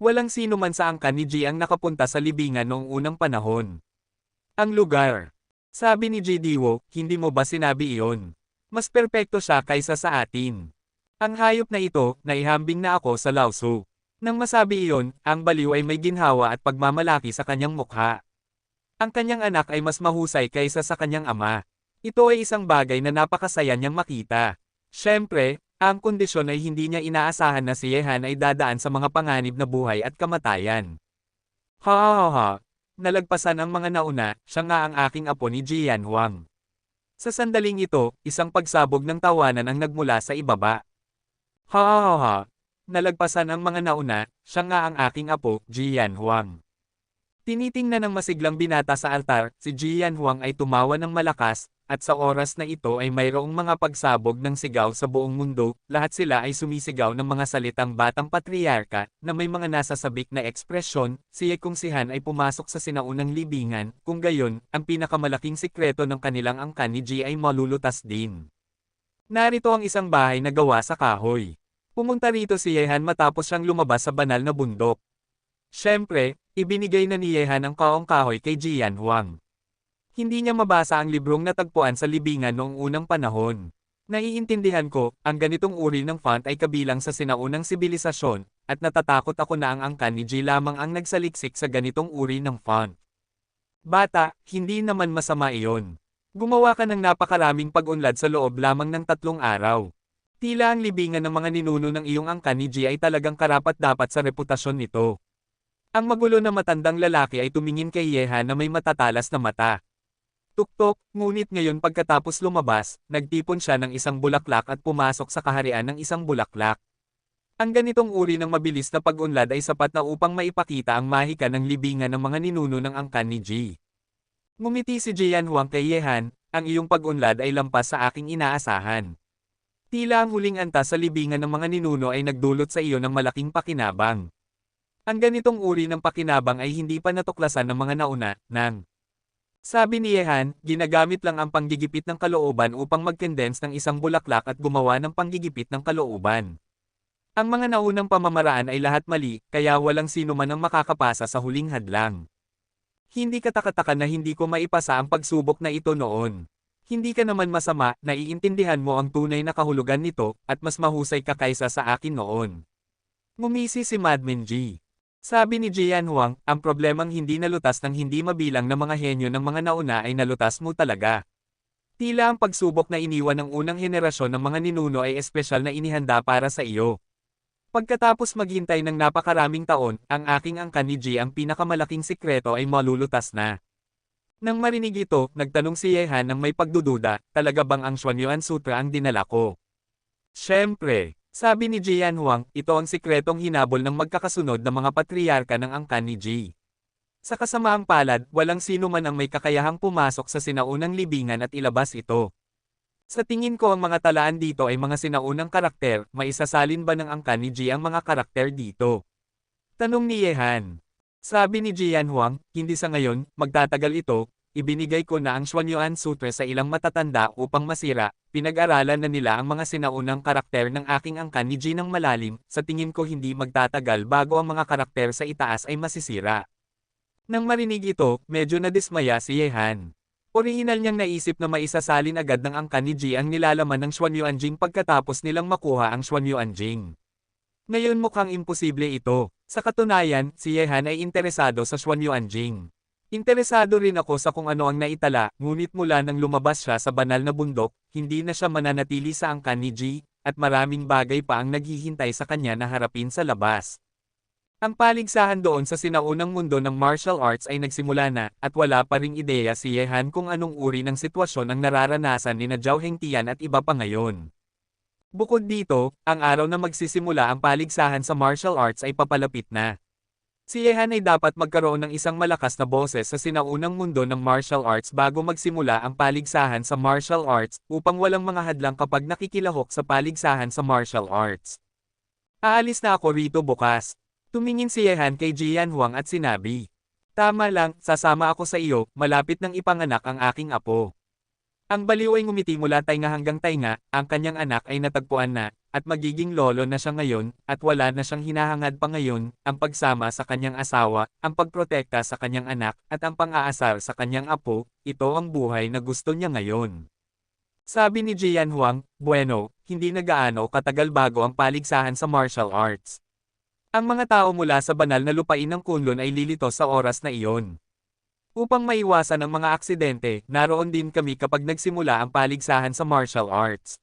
Walang sino man sa angkan ni Ji ang nakapunta sa libingan noong unang panahon. Ang lugar. Sabi ni Ji Diwo, hindi mo ba sinabi iyon? Mas perpekto siya kaysa sa atin. Ang hayop na ito, naihambing na ako sa Laosu. Nang masabi iyon, ang baliw ay may ginhawa at pagmamalaki sa kanyang mukha. Ang kanyang anak ay mas mahusay kaysa sa kanyang ama. Ito ay isang bagay na napakasaya niyang makita. Siyempre, ang kondisyon ay hindi niya inaasahan na si Yehan ay dadaan sa mga panganib na buhay at kamatayan. Ha ha ha, nalagpasan ang mga nauna, siya nga ang aking apo ni Jian Huang. Sa sandaling ito, isang pagsabog ng tawanan ang nagmula sa ibaba. Ha ha ha, nalagpasan ang mga nauna, siya nga ang aking apo, Jian Huang. Tinitingnan ng masiglang binata sa altar, si Jian Huang ay tumawa ng malakas, at sa oras na ito ay mayroong mga pagsabog ng sigaw sa buong mundo, lahat sila ay sumisigaw ng mga salitang batang patriarka, na may mga nasasabik na ekspresyon, si Ye Kung Sihan ay pumasok sa sinaunang libingan, kung gayon, ang pinakamalaking sikreto ng kanilang angkan ni Ji ay malulutas din. Narito ang isang bahay na gawa sa kahoy. Pumunta rito si Yehan matapos siyang lumabas sa banal na bundok. Siyempre, ibinigay na ni Yehan ang kaong kahoy kay Jian Huang. Hindi niya mabasa ang librong natagpuan sa libingan noong unang panahon. Naiintindihan ko, ang ganitong uri ng font ay kabilang sa sinaunang sibilisasyon, at natatakot ako na ang angkan ni G lamang ang nagsaliksik sa ganitong uri ng font. Bata, hindi naman masama iyon. Gumawa ka ng napakaraming pag-unlad sa loob lamang ng 3 araw. Tila ang libingan ng mga ninuno ng iyong angkan ni G ay talagang karapat-dapat sa reputasyon nito. Ang magulo na matandang lalaki ay tumingin kay Yehan na may matatalas na mata. Tuktok, ngunit ngayon pagkatapos lumabas, nagtipon siya ng isang bulaklak at pumasok sa kaharian ng isang bulaklak. Ang ganitong uri ng mabilis na pag-unlad ay sapat na upang maipakita ang mahika ng libingan ng mga ninuno ng angkan ni G. Ngumiti si Jian Huang kay Yehan, ang iyong pag-unlad ay lampas sa aking inaasahan. Tila ang huling antas sa libingan ng mga ninuno ay nagdulot sa iyo ng malaking pakinabang. Ang ganitong uri ng pakinabang ay hindi pa natuklasan ng mga nauna, nang sabi ni Yehan, ginagamit lang ang panggigipit ng kalooban upang mag-condense ng isang bulaklak at gumawa ng panggigipit ng kalooban. Ang mga naunang pamamaraan ay lahat mali, kaya walang sino man ang makakapasa sa huling hadlang. Hindi katakataka na hindi ko maipasa ang pagsubok na ito noon. Hindi ka naman masama, naiintindihan mo ang tunay na kahulugan nito, at mas mahusay ka kaysa sa akin noon. Ngumisi si Madmin G. Sabi ni Jian Huang, ang problemang hindi nalutas ng hindi mabilang na mga henyo ng mga nauna ay nalutas mo talaga. Tila ang pagsubok na iniwan ng unang henerasyon ng mga ninuno ay espesyal na inihanda para sa iyo. Pagkatapos maghintay ng napakaraming taon, ang aking angkan ni G ang pinakamalaking sikreto ay malulutas na. Nang marinig ito, nagtanong si Yehan ng may pagdududa, talaga bang ang Xuanyuan Sutra ang dinala ko? Siyempre. Sabi ni Jian Huang, ito ang sikretong hinabol ng magkakasunod na mga patriarka ng angkan ni G. Sa kasamaang palad, walang sino man ang may kakayahang pumasok sa sinaunang libingan at ilabas ito. Sa tingin ko ang mga talaan dito ay mga sinaunang karakter, maisasalin ba ng angkan ni G ang mga karakter dito? Tanong ni Yehan. Sabi ni Jian Huang, hindi sa ngayon, magtatagal ito, ibinigay ko na ang Xuanyuan Sutra sa ilang matatanda upang masira. Pinag-aralan na nila ang mga sinaunang karakter ng aking angkan ni G ng malalim, sa tingin ko hindi magtatagal bago ang mga karakter sa itaas ay masisira. Nang marinig ito, medyo nadismaya si Yehan. Orihinal niyang naisip na maisasalin agad ng angkan ni G ang nilalaman ng Xuanyuan Jing pagkatapos nilang makuha ang Xuanyuan Jing. Ngayon mukhang imposible ito. Sa katunayan, si Yehan ay interesado sa Xuanyuan Jing. Interesado rin ako sa kung ano ang naitala, ngunit mula nang lumabas siya sa banal na bundok, hindi na siya mananatili sa angkan ni G, at maraming bagay pa ang naghihintay sa kanya na harapin sa labas. Ang paligsahan doon sa sinaunang mundo ng martial arts ay nagsimula na, at wala pa ring ideya si Yehan kung anong uri ng sitwasyon ang nararanasan ni na Zhao Hengtian at iba pa ngayon. Bukod dito, ang araw na magsisimula ang paligsahan sa martial arts ay papalapit na. Si Yehan ay dapat magkaroon ng isang malakas na boses sa sinaunang mundo ng martial arts bago magsimula ang paligsahan sa martial arts, upang walang mga hadlang kapag nakikilahok sa paligsahan sa martial arts. Aalis na ako rito bukas. Tumingin si Yehan kay Jian Huang at sinabi, tama lang, sasama ako sa iyo, malapit nang ipanganak ang aking apo. Ang baliw ay ngumiti mula tainga hanggang tainga, ang kanyang anak ay natagpuan na, at magiging lolo na siya ngayon, at wala na siyang hinahangad pa ngayon, ang pagsama sa kanyang asawa, ang pagprotekta sa kanyang anak, at ang pang-aasar sa kanyang apo, ito ang buhay na gusto niya ngayon. Sabi ni Jian Huang, bueno, hindi na gaano katagal bago ang paligsahan sa martial arts. Ang mga tao mula sa banal na lupain ng Kunlun ay lilito sa oras na iyon. Upang maiwasan ang mga aksidente, naroon din kami kapag nagsimula ang paligsahan sa martial arts.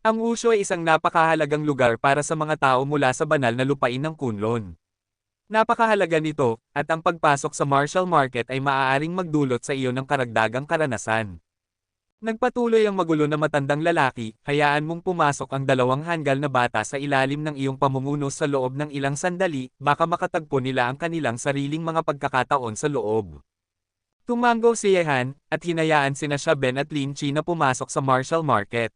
Ang wushu ay isang napakahalagang lugar para sa mga tao mula sa banal na lupain ng Kunlun. Napakahalaga nito, at ang pagpasok sa martial market ay maaaring magdulot sa iyo ng karagdagang karanasan. Nagpatuloy ang magulo na matandang lalaki, hayaan mong pumasok ang 2 hanggal na bata sa ilalim ng iyong pamumuno sa loob ng ilang sandali, baka makatagpo nila ang kanilang sariling mga pagkakataon sa loob. Tumango si Yehan, at hinayaan sina Ben at Lin Chi na pumasok sa martial market.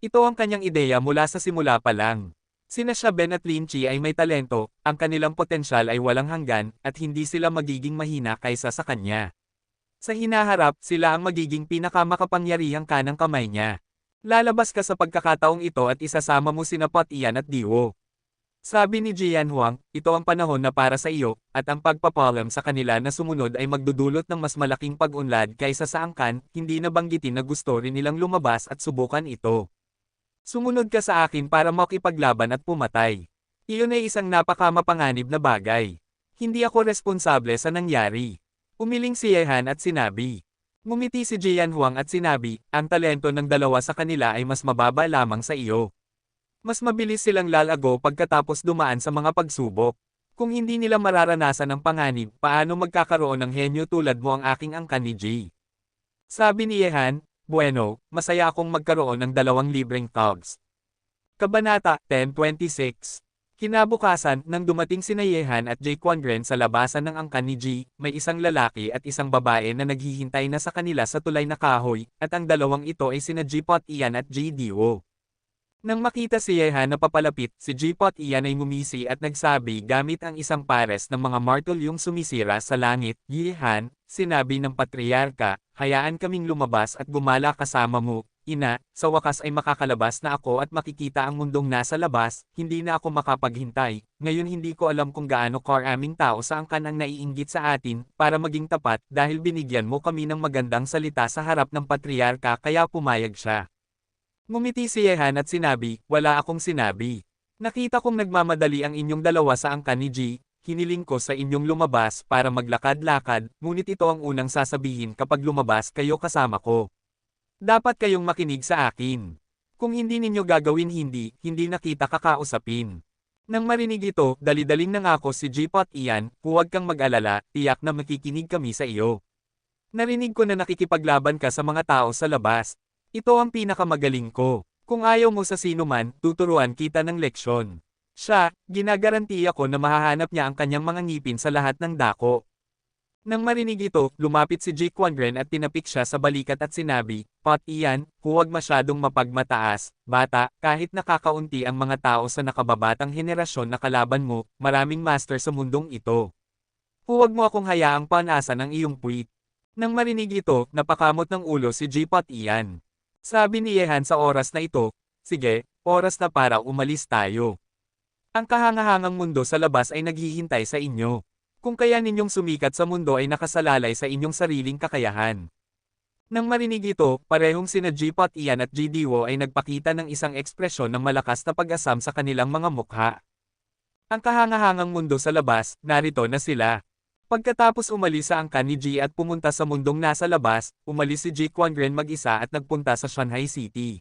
Ito ang kanyang ideya mula sa simula pa lang. Sina Ben at Lin Chi ay may talento, ang kanilang potensyal ay walang hanggan, at hindi sila magiging mahina kaysa sa kanya. Sa hinaharap, sila ang magiging pinakamakapangyarihang kanang kamay niya. Lalabas ka sa pagkakataong ito at isasama mo sina Pot Ian at Diwo. Sabi ni Jian Huang, ito ang panahon na para sa iyo, at ang pagpapalam sa kanila na sumunod ay magdudulot ng mas malaking pag-unlad kaysa sa angkan, hindi na banggitin na gusto rin nilang lumabas at subukan ito. Sumunod ka sa akin para makipaglaban at pumatay. Iyon ay isang napakamapanganib na bagay. Hindi ako responsable sa nangyari. Umiling si Yehan at sinabi. Ngumiti si Jian Huang at sinabi, ang talento ng dalawa sa kanila ay mas mababa lamang sa iyo. Mas mabilis silang lalago pagkatapos dumaan sa mga pagsubok. Kung hindi nila mararanasan ang panganib, paano magkakaroon ng henyo tulad mo ang aking angkan ni Ji? Sabi ni Yehan, bueno, masaya akong magkaroon ng 2 libreng cogs. Kabanata 10:26. Kinabukasan, nang dumating sina Yehan at Jay Quangren sa labasan ng angkan ni Ji, may isang lalaki at isang babae na naghihintay na sa kanila sa tulay na kahoy, at ang dalawang ito ay sina Jipot Ian at Ji Diwo. Nang makita si Yehan na papalapit, si Jipot Ian ay ngumisi at nagsabi gamit ang isang pares ng mga martulyong sumisira sa langit, Yehan, sinabi ng patriarka, hayaan kaming lumabas at gumala kasama mo, ina, sa wakas ay makakalabas na ako at makikita ang mundong nasa labas, hindi na ako makapaghintay, ngayon hindi ko alam kung gaano karaming tao sa angkan ang naiinggit sa atin, para maging tapat, dahil binigyan mo kami ng magandang salita sa harap ng patriarka kaya pumayag siya. Ngumiti si Yehan at sinabi, wala akong sinabi. Nakita kong nagmamadali ang inyong dalawa sa angkan ni Ji, hiniling ko sa inyong lumabas para maglakad-lakad, ngunit ito ang unang sasabihin kapag lumabas kayo kasama ko. Dapat kayong makinig sa akin. Kung hindi ninyo gagawin hindi na kita kakausapin. Nang marinig ito, dali-daling nangako si Jipot Ian, huwag kang mag-alala, tiyak na makikinig kami sa iyo. Narinig ko na nakikipaglaban ka sa mga tao sa labas. Ito ang pinakamagaling ko. Kung ayaw mo sa sino man, tuturuan kita ng leksyon. Siya, ginagarantiya ko na mahahanap niya ang kanyang mga ngipin sa lahat ng dako. Nang marinig ito, lumapit si Jay Quangren at tinapik siya sa balikat at sinabi, Pot Ian, huwag masyadong mapagmataas, bata, kahit nakakaunti ang mga tao sa nakababatang henerasyon na kalaban mo, maraming master sa mundong ito. Huwag mo akong hayaang panasa ng iyong puwit. Nang marinig ito, napakamot ng ulo si Jipot Ian. Sabi ni Yehan sa oras na ito, sige, oras na para umalis tayo. Ang kahangahangang mundo sa labas ay naghihintay sa inyo. Kung kaya ninyong sumikat sa mundo ay nakasalalay sa inyong sariling kakayahan. Nang marinig ito, parehong sina Jipot Ian at Ji Diwo ay nagpakita ng isang ekspresyon ng malakas na pag-asam sa kanilang mga mukha. Ang kahangahangang mundo sa labas, narito na sila. Pagkatapos umalis sa angkan ni Ji at pumunta sa mundong nasa labas, umalis si Jay Quangren mag-isa at nagpunta sa Shanghai City.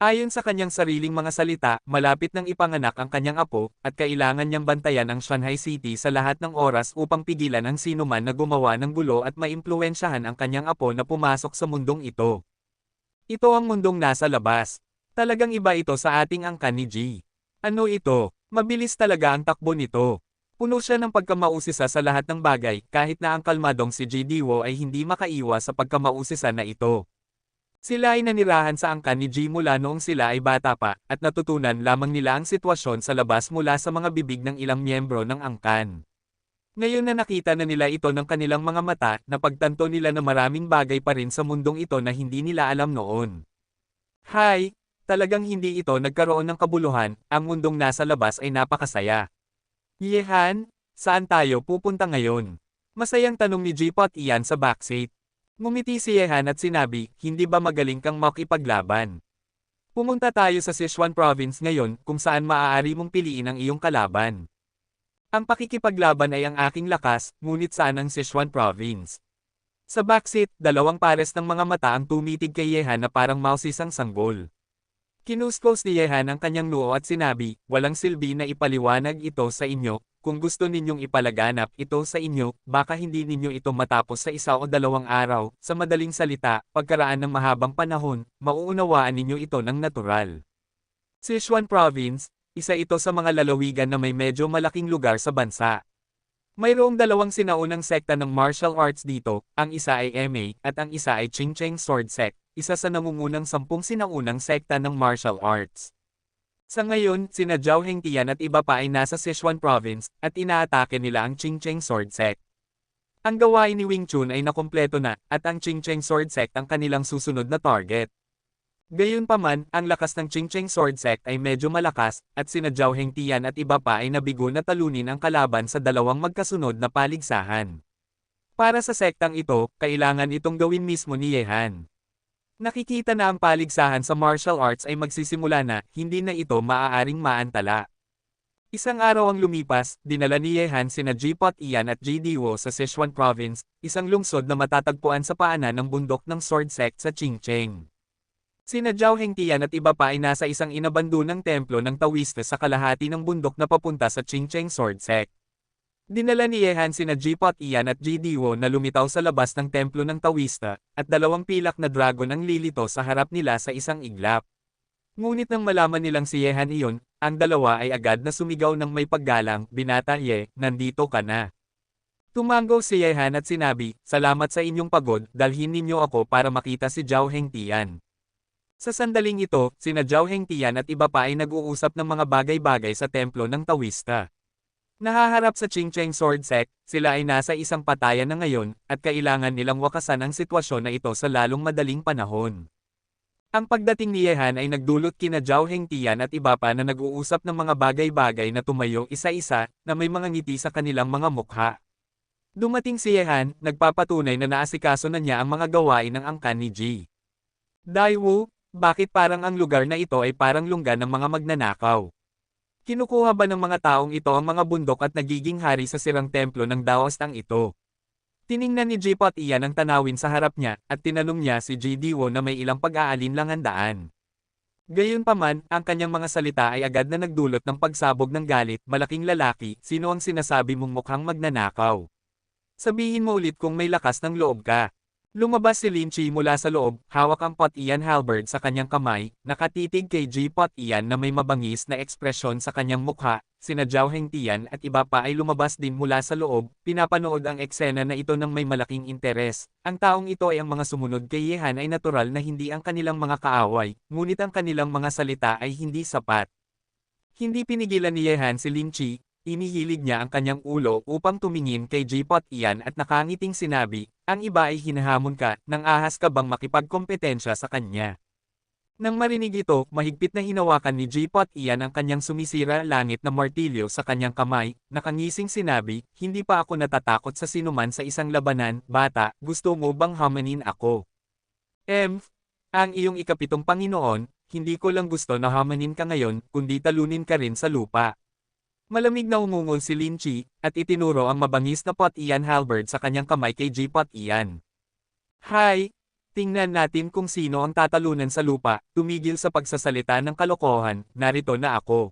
Ayon sa kanyang sariling mga salita, malapit nang ipanganak ang kanyang apo, at kailangan niyang bantayan ang Shanghai City sa lahat ng oras upang pigilan ang sinuman na gumawa ng gulo at maimpluwensyahan ang kanyang apo na pumasok sa mundong ito. Ito ang mundong nasa labas. Talagang iba ito sa ating angkan ni Ji. Ano ito? Mabilis talaga ang takbo nito. Puno siya ng pagkamausisa sa lahat ng bagay, kahit na ang kalmadong si Ji Diwo ay hindi makaiwas sa pagkamausisa na ito. Sila ay nanirahan sa angkan ni Ji mula noong sila ay bata pa, at natutunan lamang nila ang sitwasyon sa labas mula sa mga bibig ng ilang miyembro ng angkan. Ngayon na nakita na nila ito ng kanilang mga mata, napagtanto nila na maraming bagay pa rin sa mundong ito na hindi nila alam noon. Hay! Talagang hindi ito nagkaroon ng kabuluhan, ang mundong nasa labas ay napakasaya. Yehan, saan tayo pupunta ngayon? Masayang tanong ni Jipot Ian sa backseat. Ngumiti si Yehan at sinabi, hindi ba magaling kang makipaglaban? Pumunta tayo sa Sichuan Province ngayon kung saan maaari mong piliin ang iyong kalaban. Ang pakikipaglaban ay ang aking lakas, ngunit saan ang Sichuan Province? Sa backseat, 2 pares ng mga mata ang tumitig kay Yehan na parang mausisang sanggol. Kinuskos ni Yehan ang kanyang noo at sinabi, walang silbi na ipaliwanag ito sa inyo, kung gusto ninyong ipalaganap ito sa inyo, baka hindi ninyo ito matapos sa 1 o 2 araw, sa madaling salita, pagkaraan ng mahabang panahon, mauunawaan ninyo ito ng natural. Sichuan Province, isa ito sa mga lalawigan na may medyo malaking lugar sa bansa. Mayroong 2 sinaunang sekta ng martial arts dito, ang isa ay MA, at ang isa ay Ching Cheng Sword Sect, isa sa nangungunang 10 sinaunang sekta ng martial arts. Sa ngayon, sina Zhao Hengtian at iba pa ay nasa Sichuan Province, at inaatake nila ang Ching Cheng Sword Sect. Ang gawain ni Wing Chun ay nakumpleto na, at ang Ching Cheng Sword Sect ang kanilang susunod na target. Gayunpaman, ang lakas ng Ching Cheng Sword Sect ay medyo malakas, at sina Zhao Hengtian at iba pa ay nabigo na talunin ang kalaban sa 2 magkasunod na paligsahan. Para sa sektang ito, kailangan itong gawin mismo ni Yehan. Nakikita na ang paligsahan sa martial arts ay magsisimula na, hindi na ito maaaring maantala. Isang araw ang lumipas, dinala ni Yehan sina Jipot Ian at Jidiwo sa Sichuan Province, isang lungsod na matatagpuan sa paanan ng bundok ng Sword Sect sa Qingcheng. Sina Zhao Hengtian at iba pa ay nasa isang inabandonang templo ng Taoista sa kalahati ng bundok na papunta sa Qingcheng Sword Sect. Dinala ni Yehan sina Jipot Ian at Jidiwo na lumitaw sa labas ng templo ng Taoista, at dalawang pilak na dragon ang lilito sa harap nila sa isang iglap. Ngunit nang malaman nilang si Yehan iyon, ang dalawa ay agad na sumigaw ng may paggalang, "Binata Ye, nandito ka na." Tumango si Yehan at sinabi, "Salamat sa inyong pagod, dalhin ninyo ako para makita si Zhao Hengtian." Sa sandaling ito, sina Zhao Hengtian at iba pa ay nag-uusap ng mga bagay-bagay sa templo ng Taoista. Nahaharap sa Qingcheng Sword Sect, sila ay nasa isang patayan na ngayon, at kailangan nilang wakasan ang sitwasyon na ito sa lalong madaling panahon. Ang pagdating ni Yehan ay nagdulot kina Zhao Hengtian at iba pa na nag-uusap ng mga bagay-bagay na tumayo isa-isa, na may mga ngiti sa kanilang mga mukha. Dumating si Yehan, nagpapatunay na naasikaso na niya ang mga gawain ng angkan ni Ji. Daiwu, bakit parang ang lugar na ito ay parang lunggan ng mga magnanakaw? Kinukuha ba ng mga taong ito ang mga bundok at nagiging hari sa sirang templo ng Daostang ito? Tiningnan ni Jipot Ian ang tanawin sa harap niya, at tinanong niya si Jidiwo na may ilang pag-aalinlangan. Gayunpaman, ang kanyang mga salita ay agad na nagdulot ng pagsabog ng galit. "Malaking lalaki, sino ang sinasabi mong mukhang magnanakaw? Sabihin mo ulit kung may lakas ng loob ka." Lumabas si Lin Chi mula sa loob, hawak ang Pot Ian halberd sa kanyang kamay, nakatitig kay Jipot Ian na may mabangis na ekspresyon sa kanyang mukha. Sina Zhao Hengtian at iba pa ay lumabas din mula sa loob, pinapanood ang eksena na ito ng may malaking interes. Ang taong ito ay ang mga sumunod kay Yehan ay natural na hindi ang kanilang mga kaaway, ngunit ang kanilang mga salita ay hindi sapat. Hindi pinigilan ni Yehan si Lin Chi. Inihilig niya ang kanyang ulo upang tumingin kay Jipot Ian at nakangiting sinabi, "Ang iba ay hinahamon ka, nang ahas ka bang makipagkompetensya sa kanya?" Nang marinig ito, mahigpit na hinawakan ni Jipot Ian ang kanyang sumisira langit na martilyo sa kanyang kamay, nakangising sinabi, "Hindi pa ako natatakot sa sinuman sa isang labanan, bata, gusto mo bang hamanin ako? Ang iyong ikapitong Panginoon, hindi ko lang gusto na hamanin ka ngayon, kundi talunin ka rin sa lupa." Malamig na umungol si Lin Chi, at itinuro ang mabangis na Pot Ian halberd sa kanyang kamay kay Jipot Ian. "Hay! Tingnan natin kung sino ang tatalunan sa lupa, tumigil sa pagsasalita ng kalokohan, narito na ako."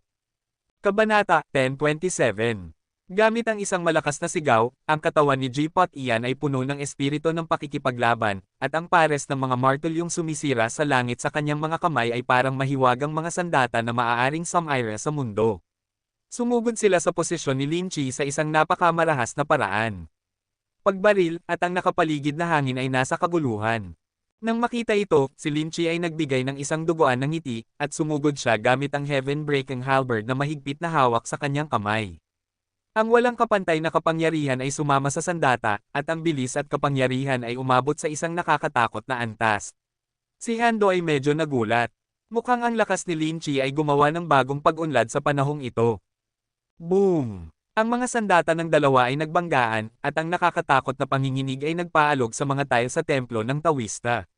Kabanata 10:27. Gamit ang isang malakas na sigaw, ang katawan ni Jipot Ian ay puno ng espiritu ng pakikipaglaban, at ang pares ng mga martilyong sumisira sa langit sa kanyang mga kamay ay parang mahiwagang mga sandata na maaaring sumira sa mundo. Sumugod sila sa posisyon ni Lin Chi sa isang napakamarahas na paraan. Pagbaril, at ang nakapaligid na hangin ay nasa kaguluhan. Nang makita ito, si Lin Chi ay nagbigay ng isang duguan ng ngiti, at sumugod siya gamit ang heaven-breaking halberd na mahigpit na hawak sa kanyang kamay. Ang walang kapantay na kapangyarihan ay sumama sa sandata, at ang bilis at kapangyarihan ay umabot sa isang nakakatakot na antas. Si Hando ay medyo nagulat. Mukhang ang lakas ni Lin Chi ay gumawa ng bagong pag-unlad sa panahong ito. Boom! Ang mga sandata ng dalawa ay nagbanggaan, at ang nakakatakot na panginginig ay nagpaalog sa mga tile sa templo ng Taoista.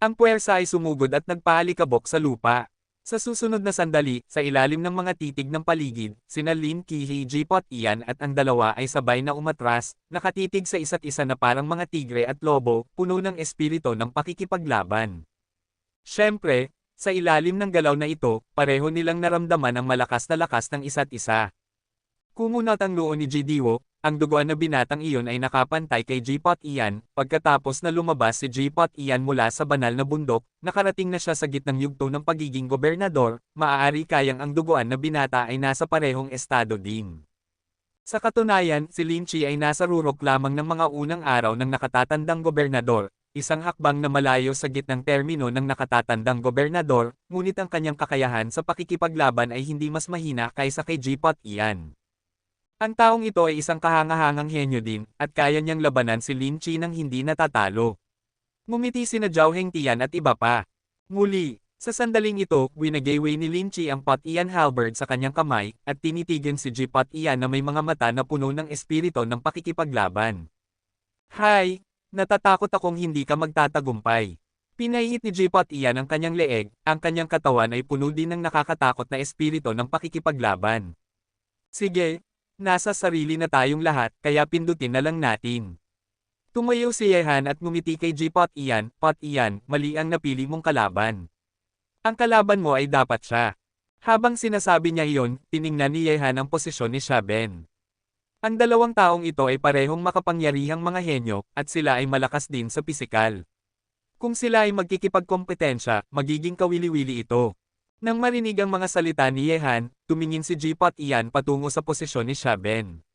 Ang puwersa ay sumugod at nagpaalikabok sa lupa. Sa susunod na sandali, sa ilalim ng mga titig ng paligid, sina Lin Qi, Jipot Ian at ang dalawa ay sabay na umatras, nakatitig sa isa't isa na parang mga tigre at lobo, puno ng espiritu ng pakikipaglaban. Siyempre, sa ilalim ng galaw na ito, pareho nilang naramdaman ang malakas na lakas ng isa't isa. Kumunat ang noo ni Jidiwo, ang duguan na binatang iyon ay nakapantay kay Jipot Ian. Pagkatapos na lumabas si Jipot Ian mula sa banal na bundok, nakarating na siya sa gitnang yugto ng pagiging gobernador, maaari kayang ang duguan na binata ay nasa parehong estado din. Sa katunayan, si Lin Chi ay nasa rurok lamang ng mga unang araw ng nakatatandang gobernador, isang hakbang na malayo sa gitnang termino ng nakatatandang gobernador, ngunit ang kanyang kakayahan sa pakikipaglaban ay hindi mas mahina kaysa kay Jipot Ian. Ang taong ito ay isang kahangahangang henyo din, at kaya niyang labanan si Lin Chi nang hindi natatalo. Ngumiti sina Zhao Hengtian at iba pa. Muli, sa sandaling ito, winagayway ni Lin Chi ang Pot Ian halberd sa kanyang kamay, at tinitigan si Jipot Ian na may mga mata na puno ng espiritu ng pakikipaglaban. "Hay! Natatakot akong hindi ka magtatagumpay. Pinahihit ni Jipot iyan ang kanyang leeg, ang kanyang katawan ay puno din ng nakakatakot na espiritu ng pakikipaglaban. Sige, nasa sarili na tayong lahat, kaya pindutin na lang natin. Tumayo si Yehan at ngumiti kay Jipot iyan, Pot iyan, mali ang napili mong kalaban. Ang kalaban mo ay dapat siya. Habang sinasabi niya iyon, tiningnan ni Yehan ang posisyon ni Shaben. Ang dalawang taong ito ay parehong makapangyarihang mga henyo, at sila ay malakas din sa pisikal. Kung sila ay magkikipagkompetensya, magiging kawili-wili ito. Nang marinig ang mga salita ni Yehan, tumingin si Jipot iyan patungo sa posisyon ni Shaben.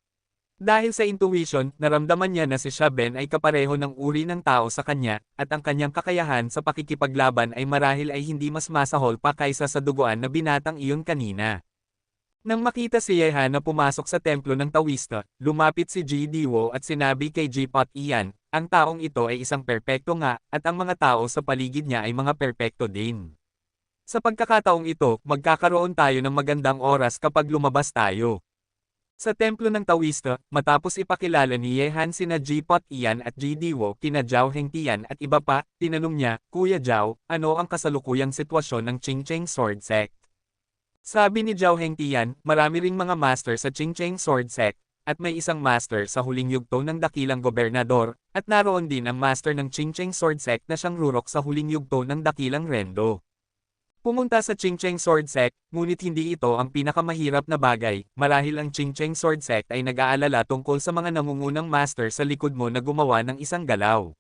Dahil sa intuition, naramdaman niya na si Shaben ay kapareho ng uri ng tao sa kanya, at ang kanyang kakayahan sa pakikipaglaban ay marahil ay hindi mas masahol pa kaysa sa duguan na binatang iyon kanina. Nang makita si Yehan na pumasok sa templo ng Taoista, lumapit si Ji Diwo at sinabi kay Jipot iyan, ang taong ito ay isang perpekto nga, at ang mga tao sa paligid niya ay mga perpekto din. Sa pagkakataong ito, magkakaroon tayo ng magandang oras kapag lumabas tayo. Sa templo ng Taoista, matapos ipakilala ni Yehan sina Jipot iyan at Ji Diwo kina Zhao Hengtian at iba pa, tinanong niya, Kuya Zhao, ano ang kasalukuyang sitwasyon ng Qingcheng Sword Sect? Sabi ni Zhao Hengtian, marami ring mga master sa Qingcheng Sword Sect, at may isang master sa huling yugto ng dakilang gobernador, at naroon din ang master ng Qingcheng Sword Sect na siyang rurok sa huling yugto ng dakilang Rendo. Pumunta sa Qingcheng Sword Sect, ngunit hindi ito ang pinakamahirap na bagay, marahil ang Qingcheng Sword Sect ay nag-aalala tungkol sa mga nangungunang master sa likod mo na gumawa ng isang galaw.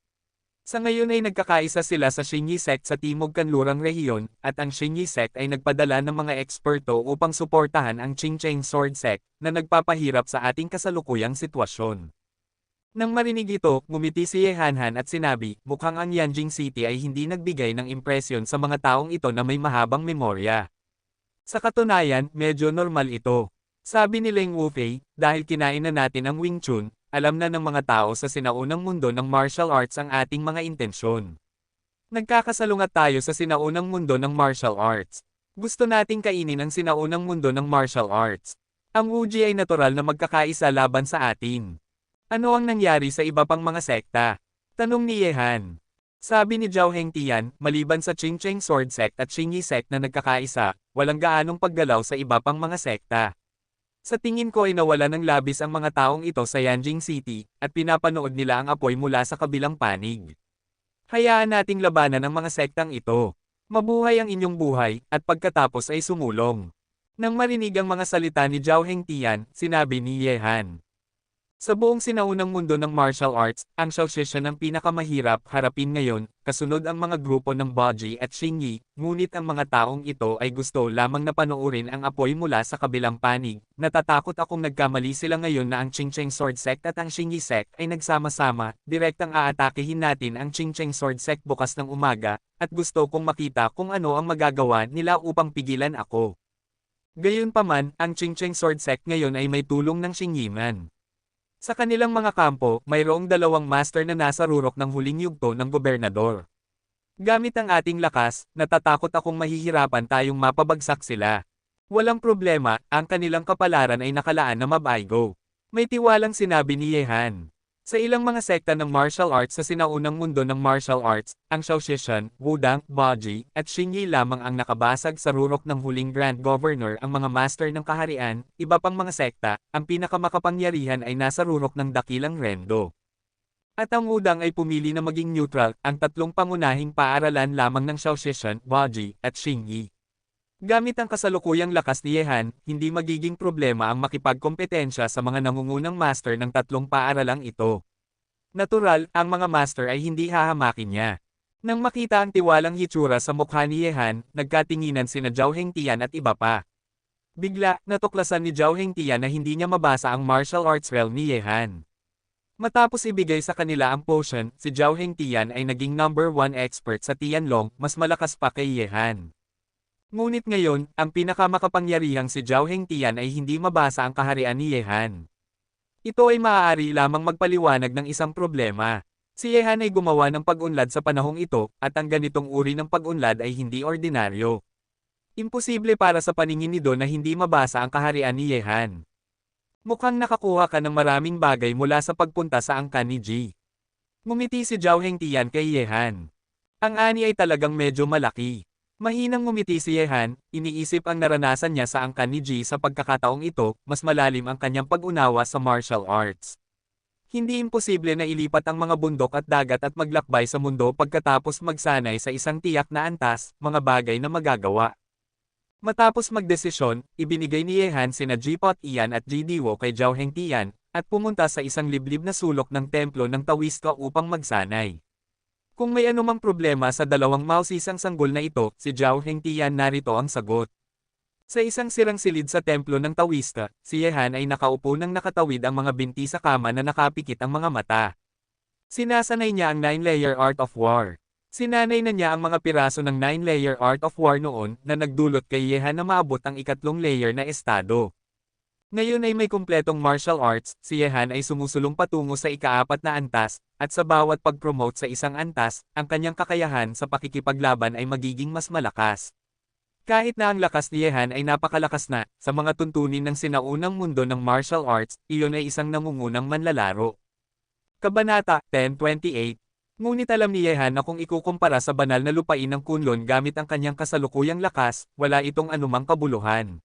Sa ngayon ay nagkakaisa sila sa Xingyi Sect sa Timog Kanlurang Rehiyon, at ang Xingyi Sect ay nagpadala ng mga eksperto upang suportahan ang Qingcheng Sword Sect, na nagpapahirap sa ating kasalukuyang sitwasyon. Nang marinig ito, ngumiti si Yehanhan at sinabi, mukhang ang Yanjing City ay hindi nagbigay ng impresyon sa mga taong ito na may mahabang memorya. Sa katunayan, medyo normal ito. Sabi ni Leng Wufei, dahil kinain na natin ang Wing Chun, alam na ng mga tao sa sinaunang mundo ng martial arts ang ating mga intensyon. Nagkakasalungat tayo sa sinaunang mundo ng martial arts. Gusto nating kainin ang sinaunang mundo ng martial arts. Ang Wuji ay natural na magkakaisa laban sa atin. Ano ang nangyari sa iba pang mga sekta? Tanong ni Yehan. Sabi ni Zhao Hengtian, maliban sa Qingcheng Sword Sect at Xingyi Sect na nagkakaisa, walang gaanong paggalaw sa iba pang mga sekta. Sa tingin ko ay nawala ng labis ang mga taong ito sa Yanjing City, at pinapanood nila ang apoy mula sa kabilang panig. Hayaan nating labanan ang mga sektang ito. Mabuhay ang inyong buhay, at pagkatapos ay sumulong. Nang marinig ang mga salita ni Zhao Hengtian, sinabi ni Yehan. Sa buong sinaunang mundo ng martial arts, ang Shaoshishan ang pinakamahirap harapin ngayon, kasunod ang mga grupo ng Baoji at Xingyi, ngunit ang mga taong ito ay gusto lamang na panoorin ang apoy mula sa kabilang panig. Natatakot akong nagkamali sila ngayon na ang Qingcheng Sword Sect at ang Xingyi Sect ay nagsama-sama, direktang aatakihin natin ang Qingcheng Sword Sect bukas ng umaga, at gusto kong makita kung ano ang magagawa nila upang pigilan ako. Gayunpaman, ang Qingcheng Sword Sect ngayon ay may tulong ng Xingyiman. Sa kanilang mga kampo, mayroong dalawang master na nasa rurok ng huling yugto ng gobernador. Gamit ang ating lakas, natatakot akong mahihirapan tayong mapabagsak sila. Walang problema, ang kanilang kapalaran ay nakalaan na mabaygo. May tiwalang sinabi ni Yehan. Sa ilang mga sekta ng martial arts sa sinaunang mundo ng martial arts, ang Shaoshishan, Wudang, Baoji, at Xingyi lamang ang nakabasag sa rurok ng huling Grand Governor ang mga master ng kaharian, iba pang mga sekta, ang pinakamakapangyarihan ay nasa rurok ng dakilang Rendo. At ang Wudang ay pumili na maging neutral, ang tatlong pangunahing paaralan lamang ng Shaoshishan, Baoji, at Xingyi. Gamit ang kasalukuyang lakas ni Yehan, hindi magiging problema ang makipagkompetensya sa mga nangungunang master ng tatlong paaralang ito. Natural, ang mga master ay hindi hahamakin niya. Nang makita ang tiwalang hitsura sa mukha ni Yehan, nagkatinginan sina Zhao Hengtian at iba pa. Bigla, natuklasan ni Zhao Hengtian na hindi niya mabasa ang martial arts realm ni Yehan. Matapos ibigay sa kanila ang potion, si Zhao Hengtian ay naging number 1 expert sa Tianlong, mas malakas pa kay Yehan. Ngunit ngayon, ang pinakamakapangyarihang si Zhao Hengtian ay hindi mabasa ang kaharian ni Yehan. Ito ay maaari lamang magpaliwanag ng isang problema. Si Yehan ay gumawa ng pag-unlad sa panahong ito, at ang ganitong uri ng pag-unlad ay hindi ordinaryo. Imposible para sa paningin ni Do na hindi mabasa ang kaharian ni Yehan. Mukhang nakakuha ka ng maraming bagay mula sa pagpunta sa angkan ni Ji. Ngumiti si Zhao Hengtian kay Yehan. Ang ani ay talagang medyo malaki. Mahinang ngumiti si Yehan, iniisip ang naranasan niya sa angkan ni Ji sa pagkakataong ito, mas malalim ang kanyang pag-unawa sa martial arts. Hindi imposible na ilipat ang mga bundok at dagat at maglakbay sa mundo pagkatapos magsanay sa isang tiyak na antas, mga bagay na magagawa. Matapos magdesisyon, ibinigay ni Yehan sina Jipot Ian at Jidiwo kay Zhao Hengtian, at pumunta sa isang liblib na sulok ng templo ng Taoista upang magsanay. Kung may anumang problema sa dalawang mausisang sanggol na ito, si Zhao Hengtian narito ang sagot. Sa isang sirang silid sa templo ng Taoista, si Yehan ay nakaupo nang nakatawid ang mga binti sa kama na nakapikit ang mga mata. Sinasanay niya ang 9-layer Art of War. Sinanay na niya ang mga piraso ng 9-layer Art of War noon na nagdulot kay Yehan na maabot ang ikatlong layer na estado. Ngayon ay may kumpletong martial arts, si Yehan ay sumusulong patungo sa ika-4 na antas, at sa bawat pag-promote sa isang antas, ang kanyang kakayahan sa pakikipaglaban ay magiging mas malakas. Kahit na ang lakas ni Yehan ay napakalakas na, sa mga tuntunin ng sinaunang mundo ng martial arts, iyon ay isang nangungunang manlalaro. Kabanata 10:28. Ngunit alam ni Yehan na kung ikukumpara sa banal na lupain ng Kunlun gamit ang kanyang kasalukuyang lakas, wala itong anumang kabuluhan.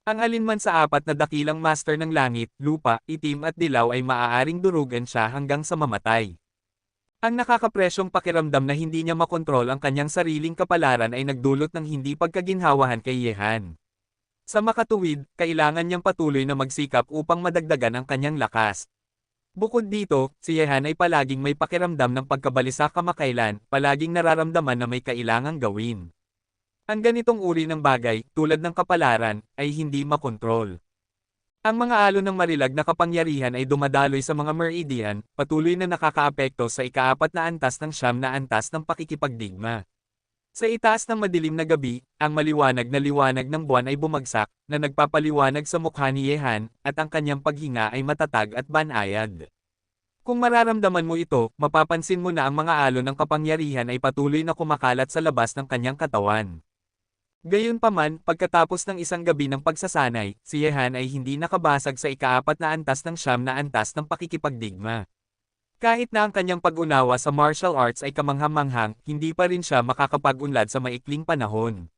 Ang alinman sa 4 na dakilang master ng langit, lupa, itim at dilaw ay maaaring durugan siya hanggang sa mamatay. Ang nakakapresyong pakiramdam na hindi niya makontrol ang kanyang sariling kapalaran ay nagdulot ng hindi pagkaginhawahan kay Yehan. Sa makatuwid, kailangan niyang patuloy na magsikap upang madagdagan ang kanyang lakas. Bukod dito, si Yehan ay palaging may pakiramdam ng pagkabalisa kamakailan, palaging nararamdaman na may kailangang gawin. Ang ganitong uri ng bagay, tulad ng kapalaran, ay hindi makontrol. Ang mga alon ng marilag na kapangyarihan ay dumadaloy sa mga meridian, patuloy na nakakaapekto sa ika-4 na antas ng siyam na antas ng pakikipagdigma. Sa itaas ng madilim na gabi, ang maliwanag na liwanag ng buwan ay bumagsak, na nagpapaliwanag sa mukha ni Yehan, at ang kanyang paghinga ay matatag at banayad. Kung mararamdaman mo ito, mapapansin mo na ang mga alon ng kapangyarihan ay patuloy na kumakalat sa labas ng kanyang katawan. Gayunpaman, pagkatapos ng isang gabi ng pagsasanay, si Yehan ay hindi nakabasag sa ika-4 na antas ng siyam na antas ng pakikipagdigma. Kahit na ang kanyang pag-unawa sa martial arts ay kamangha-manghang, hindi pa rin siya makakapag-unlad sa maikling panahon.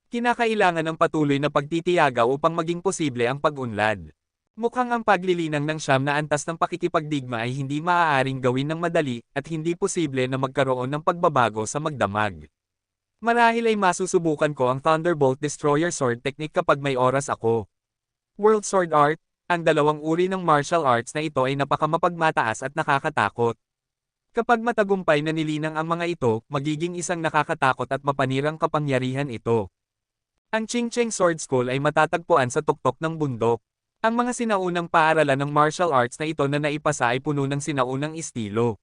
Kinakailangan ng patuloy na pagtitiyaga upang maging posible ang pag-unlad. Mukhang ang paglilinang ng siyam na antas ng pakikipagdigma ay hindi maaaring gawin ng madali, at hindi posible na magkaroon ng pagbabago sa magdamag. Marahil ay masusubukan ko ang Thunderbolt Destroyer Sword Technique kapag may oras ako. World Sword Art. Ang dalawang uri ng martial arts na ito ay napakamapagmataas at nakakatakot. Kapag matagumpay na nilinang ang mga ito, magiging isang nakakatakot at mapanirang kapangyarihan ito. Ang Ching Cheng Sword School ay matatagpuan sa tuktok ng bundok. Ang mga sinaunang paaralan ng martial arts na ito na naipasa ay puno ng sinaunang estilo.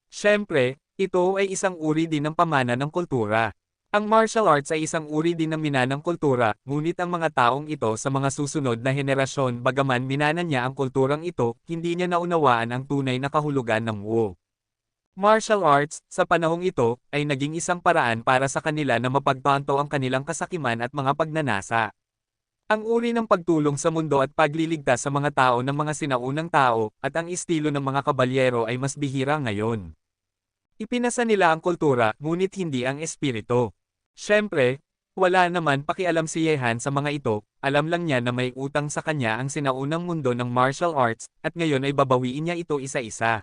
Siyempre, ito ay isang uri din ng pamana ng kultura. Ang martial arts ay isang uri din ng minanang kultura, ngunit ang mga taong ito sa mga susunod na henerasyon bagaman minanan niya ang kulturang ito, hindi niya naunawaan ang tunay na kahulugan ng Wu. Martial arts, sa panahong ito, ay naging isang paraan para sa kanila na mapagtanto ang kanilang kasakiman at mga pagnanasa. Ang uri ng pagtulong sa mundo at pagliligtas sa mga tao ng mga sinaunang tao, at ang estilo ng mga kabalyero ay mas bihira ngayon. Ipinasa nila ang kultura, ngunit hindi ang espiritu. Siyempre, wala naman pakialam si Yehan sa mga ito, alam lang niya na may utang sa kanya ang sinaunang mundo ng martial arts, at ngayon ay babawiin niya ito isa-isa.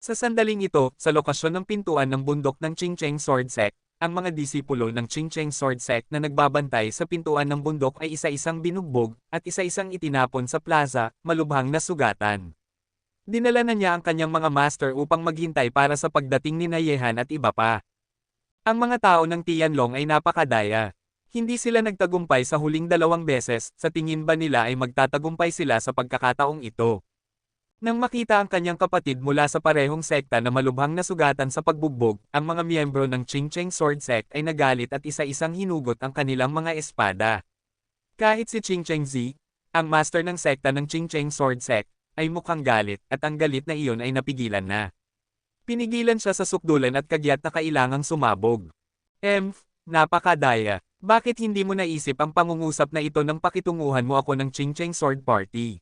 Sa sandaling ito, sa lokasyon ng pintuan ng bundok ng Ching Cheng Sword Sect, ang mga disipulo ng Ching Cheng Sword Sect na nagbabantay sa pintuan ng bundok ay isa-isang binugbog, at isa-isang itinapon sa plaza, malubhang na sugatan. Dinala na niya ang kanyang mga master upang maghintay para sa pagdating ni Yehan at iba pa. Ang mga tao ng Tianlong ay napakadaya. Hindi sila nagtagumpay sa huling 2 beses, sa tingin ba nila ay magtatagumpay sila sa pagkakataong ito. Nang makita ang kanyang kapatid mula sa parehong sekta na malubhang nasugatan sa pagbugbog, ang mga miyembro ng Ching Cheng Sword Sect ay nagalit at isa-isang hinugot ang kanilang mga espada. Kahit si Ching Cheng Zi, ang master ng sekta ng Ching Cheng Sword Sect, ay mukhang galit, at ang galit na iyon ay napigilan na. Pinigilan siya sa sukdulan at kagyat na kailangang sumabog. Napakadaya. Bakit hindi mo naisip ang pangungusap na ito nang pakitunguhan mo ako ng Ching Cheng Sword Party?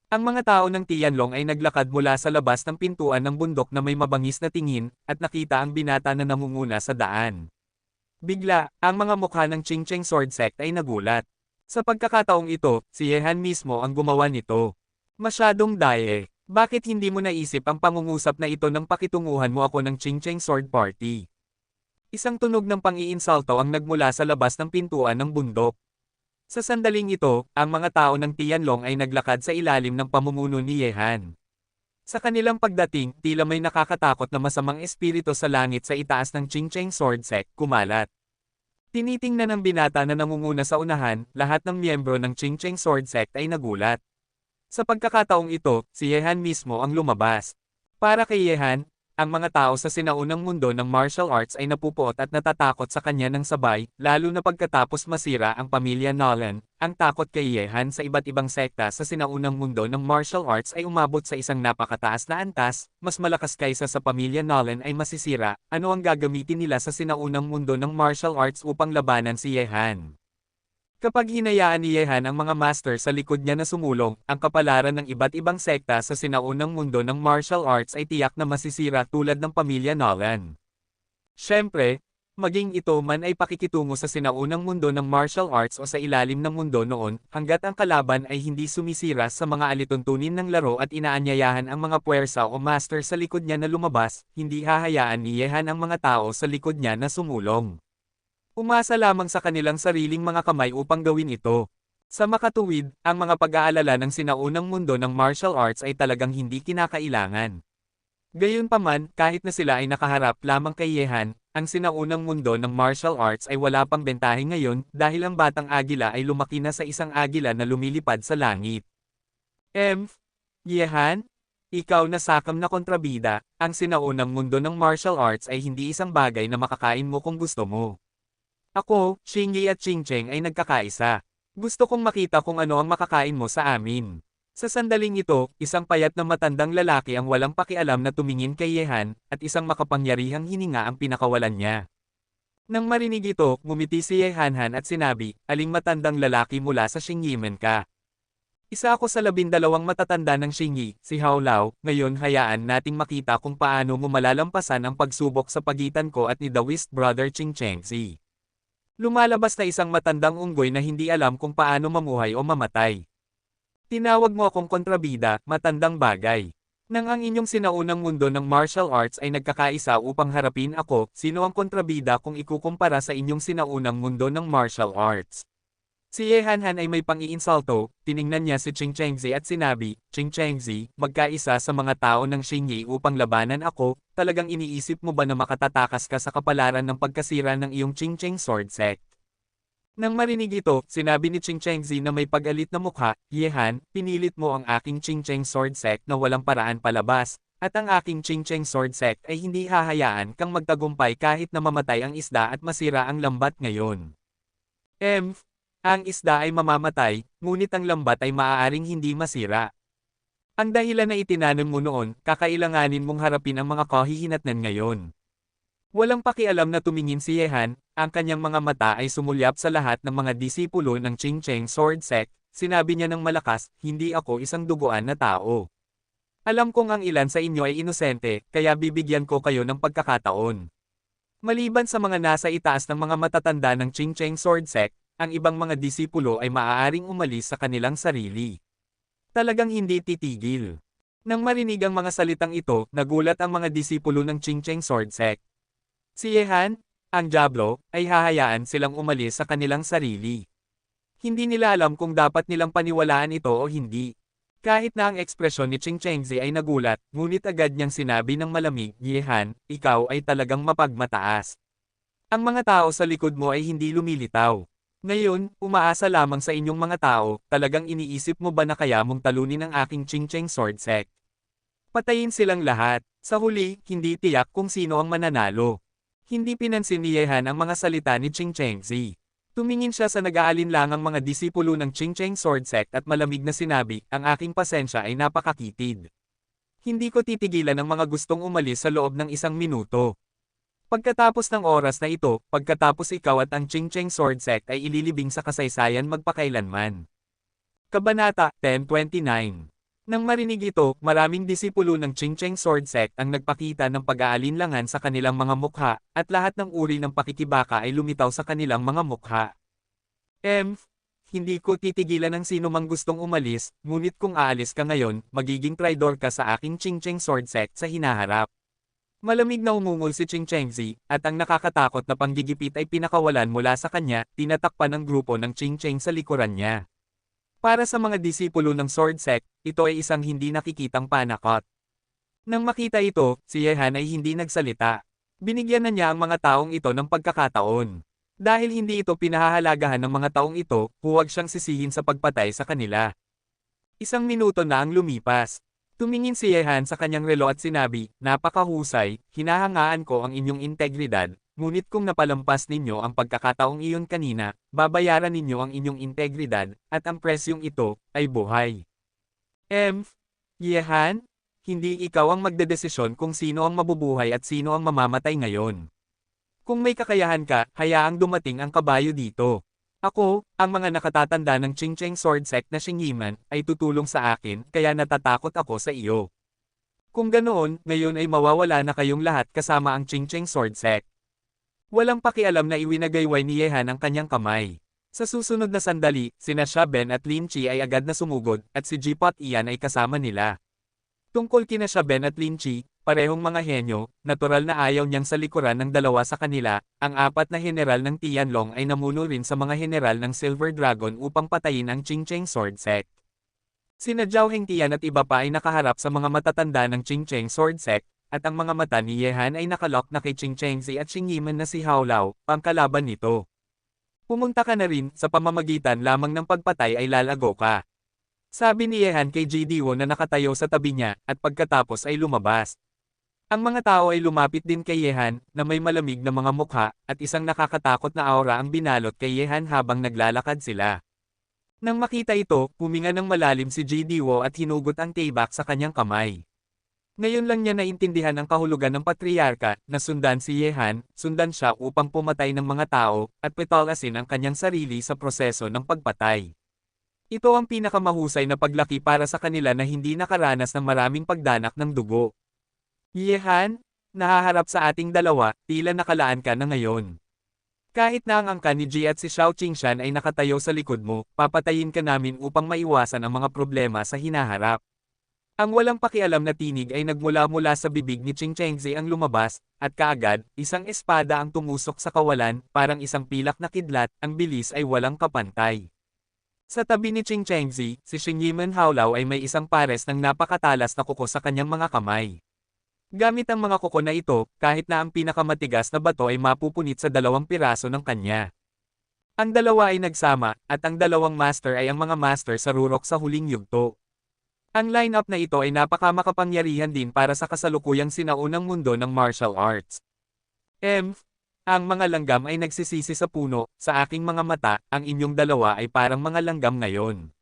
Ang mga tao ng Tianlong ay naglakad mula sa labas ng pintuan ng bundok na may mabangis na tingin, at nakita ang binata na namumuna sa daan. Bigla, ang mga mukha ng Qingcheng Sword Sect ay nagulat. Sa pagkakataong ito, si Yehan mismo ang gumawa nito. Masyadong daye. Bakit hindi mo naisip ang pangungusap na ito nang pakitunguhan mo ako ng Qingcheng Sword Party? Isang tunog ng pang-iinsalto ang nagmula sa labas ng pintuan ng bundok. Sa sandaling ito, ang mga tao ng Tianlong ay naglakad sa ilalim ng pamumuno ni Yehan. Sa kanilang pagdating, tila may nakakatakot na masamang espiritu sa langit sa itaas ng Qingcheng Sword Sect kumalat. Tinitingnan ng binata na nangunguna sa unahan, lahat ng miyembro ng Qingcheng Sword Sect ay nagulat. Sa pagkakataong ito, si Yehan mismo ang lumabas. Para kay Yehan, ang mga tao sa sinaunang mundo ng martial arts ay napupuot at natatakot sa kanya ng sabay, lalo na pagkatapos masira ang pamilya Nolan. Ang takot kay Yehan sa iba't ibang sekta sa sinaunang mundo ng martial arts ay umabot sa isang napakataas na antas, mas malakas kaysa sa pamilya Nolan ay masisira. Ano ang gagamitin nila sa sinaunang mundo ng martial arts upang labanan si Yehan? Kapag hinayaan ni Yehan ang mga master sa likod niya na sumulong, ang kapalaran ng iba't ibang sekta sa sinaunang mundo ng martial arts ay tiyak na masisira tulad ng pamilya Nolan. Siyempre, maging ito man ay pakikitungo sa sinaunang mundo ng martial arts o sa ilalim ng mundo noon, hanggat ang kalaban ay hindi sumisira sa mga alituntunin ng laro at inaanyayahan ang mga puwersa o master sa likod niya na lumabas, hindi hahayaan ni Yehan ang mga tao sa likod niya na sumulong. Umasa lamang sa kanilang sariling mga kamay upang gawin ito. Sa makatuwid, ang mga pag-aalala ng sinaunang mundo ng martial arts ay talagang hindi kinakailangan. Gayunpaman, kahit na sila ay nakaharap lamang kay Yehan, ang sinaunang mundo ng martial arts ay wala pang bentahe ngayon dahil ang batang agila ay lumaki na sa isang agila na lumilipad sa langit. Yehan? Ikaw na sakam na kontrabida, ang sinaunang mundo ng martial arts ay hindi isang bagay na makakain mo kung gusto mo. Ako, Xingyi at Qingcheng ay nagkakaisa. Gusto kong makita kung ano ang makakain mo sa amin. Sa sandaling ito, isang payat na matandang lalaki ang walang pakialam na tumingin kay Yehan, at isang makapangyarihang hininga ang pinakawalan niya. Nang marinig ito, ngumiti si Yehanhan at sinabi, "Aling matandang lalaki mula sa Xingyimen ka?" "Isa ako sa 12 matatanda ng Xingyi, si Hao Lao. Ngayon hayaan nating makita kung paano mo malalampasan ang pagsubok sa pagitan ko at ni the Whist Brother Qingchengzi." Lumalabas na isang matandang unggoy na hindi alam kung paano mamuhay o mamatay. "Tinawag mo akong kontrabida, matandang bagay. Nang ang inyong sinaunang mundo ng martial arts ay nagkakaisa upang harapin ako, sino ang kontrabida kung ikukumpara sa inyong sinaunang mundo ng martial arts?" Si Yehanhan ay may pang-iinsalto, tiningnan niya si Qingchengzi at sinabi, "Qingchengzi, magkaisa sa mga tao ng Xingyi upang labanan ako, talagang iniisip mo ba na makatatakas ka sa kapalaran ng pagkasira ng iyong Qingcheng Sword Sect?" Nang marinig ito, sinabi ni Qingchengzi na may pag-alit na mukha, "Yehan, pinilit mo ang aking Qingcheng Sword Sect na walang paraan palabas, at ang aking Qingcheng Sword Sect ay hindi hahayaan kang magtagumpay kahit na mamatay ang isda at masira ang lambat ngayon. Ang isda ay mamamatay, ngunit ang lambat ay maaaring hindi masira. Ang dahilan na itinanim mo noon, kakailanganin mong harapin ang mga kahihinatnan ngayon." Walang pakialam na tumingin si Yehan, ang kanyang mga mata ay sumulyap sa lahat ng mga disipulo ng Qingcheng Sword Sect. Sinabi niya ng malakas, "Hindi ako isang duguan na tao. Alam kong ang ilan sa inyo ay inosente, kaya bibigyan ko kayo ng pagkakataon. Maliban sa mga nasa itaas ng mga matatanda ng Qingcheng Sword Sect, ang ibang mga disipulo ay maaaring umalis sa kanilang sarili." Talagang hindi titigil. Nang marinig ang mga salitang ito, nagulat ang mga disipulo ng Qingcheng Sword Sect. Si Yehan, ang Diablo, ay hahayaan silang umalis sa kanilang sarili. Hindi nila alam kung dapat nilang paniwalaan ito o hindi. Kahit na ang ekspresyon ni Qingchengzi ay nagulat, ngunit agad niyang sinabi ng malamig, "Yehan, ikaw ay talagang mapagmataas. Ang mga tao sa likod mo ay hindi lumilitaw. Ngayon, umaasa lamang sa inyong mga tao, talagang iniisip mo ba na kaya mong talunin ang aking Qingcheng Sword Sect? Patayin silang lahat." Sa huli, hindi tiyak kung sino ang mananalo. Hindi pinansin ni Yehan ang mga salita ni Qingchengzi. Tumingin siya sa nag-aalinlangang mga disipulo ng Qingcheng Sword Sect at malamig na sinabi, "Ang aking pasensya ay napakakitid. Hindi ko titigilan ang mga gustong umalis sa loob ng 1 minuto. Pagkatapos ng oras na ito, pagkatapos ikaw at ang Qingcheng Sword Sect ay ililibing sa kasaysayan magpakailanman." Kabanata 1029. Nang marinig ito, maraming disipulo ng Qingcheng Sword Sect ang nagpakita ng pag-aalinlangan sa kanilang mga mukha, at lahat ng uri ng pakikibaka ay lumitaw sa kanilang mga mukha. Hindi ko titigilan ng sino mang gustong umalis, ngunit kung aalis ka ngayon, magiging traidor ka sa aking Qingcheng Sword Sect sa hinaharap. Malamig na umungol si Qingchengzi, at ang nakakatakot na panggigipit ay pinakawalan mula sa kanya, tinatakpan ng grupo ng Qingcheng sa likuran niya. Para sa mga disipulo ng Sword Sect, ito ay isang hindi nakikitang panakot. Nang makita ito, si Yehan ay hindi nagsalita. Binigyan na niya ang mga taong ito ng pagkakataon. Dahil hindi ito pinahahalagahan ng mga taong ito, huwag siyang sisihin sa pagpatay sa kanila. 1 minuto na ang lumipas. Tumingin si Yehan sa kanyang relo at sinabi, "Napakahusay, hinahangaan ko ang inyong integridad, ngunit kung napalampas ninyo ang pagkakataong iyon kanina, babayaran ninyo ang inyong integridad, at ang presyong ito, ay buhay." Yehan? Hindi ikaw ang magdedesisyon kung sino ang mabubuhay at sino ang mamamatay ngayon. Kung may kakayahan ka, hayaang dumating ang kabayo dito. Ako, ang mga nakatatanda ng Qingcheng Sword Sect na Xingyiman, ay tutulong sa akin, kaya natatakot ako sa iyo. Kung ganoon, ngayon ay mawawala na kayong lahat kasama ang Qingcheng Sword Sect. Walang pakialam na iwinagayway ni Yehan ang kanyang kamay. Sa susunod na sandali, sina Xia Ben at Lin Chi ay agad na sumugod, at si Jipot Ian ay kasama nila. Tungkol kina Xia Ben at Lin Chi, parehong mga henyo, natural na ayaw niyang salikuran ng dalawa sa kanila, ang 4 na general ng Tianlong ay namuno rin sa mga general ng Silver Dragon upang patayin ang Qingcheng Sword Sect. Sina Zhao Hengtian at iba pa ay nakaharap sa mga matatanda ng Qingcheng Sword Sect, at ang mga mata ni Yehan ay nakalock na kay Qingchengzi at Xingyiman na si Hao Lao, ang kalaban nito. Pumunta ka na rin, sa pamamagitan lamang ng pagpatay ay lalago ka. Sabi ni Yehan kay JD Wo na nakatayo sa tabi niya, at pagkatapos ay lumabas. Ang mga tao ay lumapit din kay Yehan, na may malamig na mga mukha, at isang nakakatakot na aura ang binalot kay Yehan habang naglalakad sila. Nang makita ito, huminga ng malalim si JD Wo at hinugot ang taybak sa kanyang kamay. Ngayon lang niya naintindihan ang kahulugan ng patriarka, na sundan si Yehan, sundan siya upang pumatay ng mga tao, at petalasin ang kanyang sarili sa proseso ng pagpatay. Ito ang pinakamahusay na paglaki para sa kanila na hindi nakaranas ng maraming pagdanak ng dugo. Yehan, nahaharap sa ating dalawa, tila nakalaan ka na ngayon. Kahit na ang angka ni Ji at si Xiao Qingshan ay nakatayo sa likod mo, papatayin ka namin upang maiwasan ang mga problema sa hinaharap. Ang walang pakialam na tinig ay nagmula-mula sa bibig ni Qingchengzi ang lumabas, at kaagad, isang espada ang tumusok sa kawalan, parang isang pilak na kidlat, ang bilis ay walang kapantay. Sa tabi ni Qingchengzi, si Xingyiman Haolao ay may isang pares ng napakatalas na kuko sa kanyang mga kamay. Gamit ang mga kuko na ito, kahit na ang pinakamatigas na bato ay mapupunit sa 2 piraso ng kanya. Ang dalawa ay nagsama, at ang dalawang master ay ang mga master sa rurok sa huling yugto. Ang lineup na ito ay napakamakapangyarihan din para sa kasalukuyang sinaunang mundo ng martial arts. Ang mga langgam ay nagsisisi sa puno, sa aking mga mata, ang inyong dalawa ay parang mga langgam ngayon.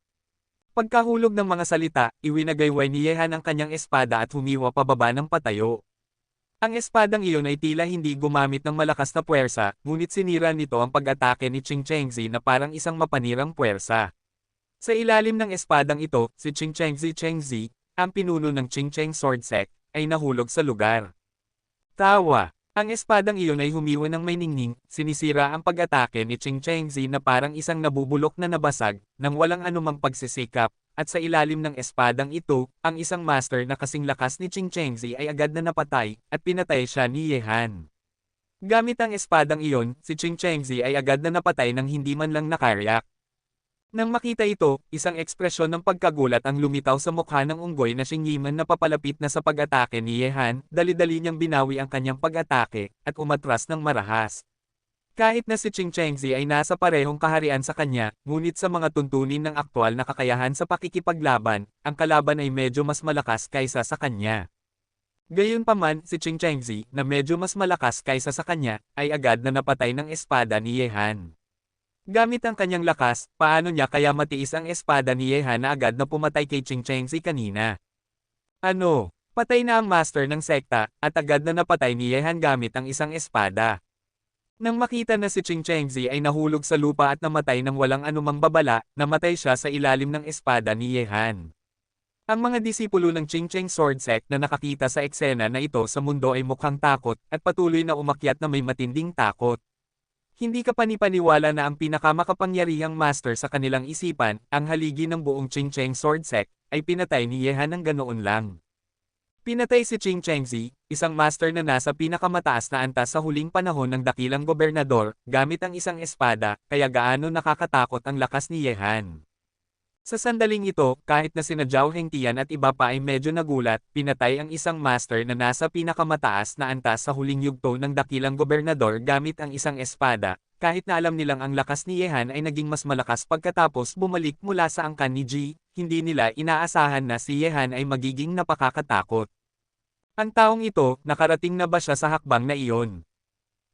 Pagkahulog ng mga salita, iwinagayway ni Yehan ang kanyang espada at humiwa pababa ng patayo. Ang espadang iyon ay tila hindi gumamit ng malakas na puwersa, ngunit sinira nito ang pag-atake ni Qingchengzi na parang isang mapanirang puwersa. Sa ilalim ng espadang ito, si Qingchengzi, ang pinuno ng Qingcheng Sword Sect, ay nahulog sa lugar. Tawa. Ang espadang iyon ay humiwa ng may ningning, sinisira ang pag-atake ni Qingchengzi na parang isang nabubulok na nabasag, nang walang anumang pagsisikap, at sa ilalim ng espadang ito, ang isang master na kasing lakas ni Qingchengzi ay agad na napatay, at pinatay siya ni Yehan. Gamit ang espadang iyon, si Qingchengzi ay agad na napatay nang hindi man lang nakaryak. Nang makita ito, isang ekspresyon ng pagkagulat ang lumitaw sa mukha ng unggoy na Xingyiman na papalapit na sa pag-atake ni Yehan, dali-dali niyang binawi ang kanyang pag-atake, at umatras ng marahas. Kahit na si Qingchengzi ay nasa parehong kaharian sa kanya, ngunit sa mga tuntunin ng aktwal na kakayahan sa pakikipaglaban, ang kalaban ay medyo mas malakas kaysa sa kanya. Gayunpaman, si Qingchengzi, na medyo mas malakas kaysa sa kanya, ay agad na napatay ng espada ni Yehan. Gamit ang kanyang lakas, paano niya kaya matiis ang espada ni Yehan na agad na pumatay kay Qingchengzi kanina? Ano? Patay na ang master ng sekta, at agad na napatay ni Yehan gamit ang isang espada. Nang makita na si Qingchengzi ay nahulog sa lupa at namatay ng walang anumang babala, namatay siya sa ilalim ng espada ni Yehan. Ang mga disipulo ng Ching-Cheng Sword Sect na nakakita sa eksena na ito sa mundo ay mukhang takot at patuloy na umakyat na may matinding takot. Hindi ka panipaniwala na ang pinakamakapangyarihang master sa kanilang isipan, ang haligi ng buong Ching-Cheng Sword Sect, ay pinatay ni Yehan ng ganoon lang. Pinatay si Ching Chengzi, isang master na nasa pinakamataas na antas sa huling panahon ng dakilang gobernador, gamit ang isang espada, kaya gaano nakakatakot ang lakas ni Yehan. Sa sandaling ito, kahit na sina Zhao Hengtian at iba pa ay medyo nagulat, pinatay ang isang master na nasa pinakamataas na antas sa huling yugto ng dakilang gobernador gamit ang isang espada, kahit na alam nilang ang lakas ni Yehan ay naging mas malakas pagkatapos bumalik mula sa angkan ni Ji, hindi nila inaasahan na si Yehan ay magiging napakakatakot. Ang taong ito, nakarating na ba siya sa hakbang na iyon?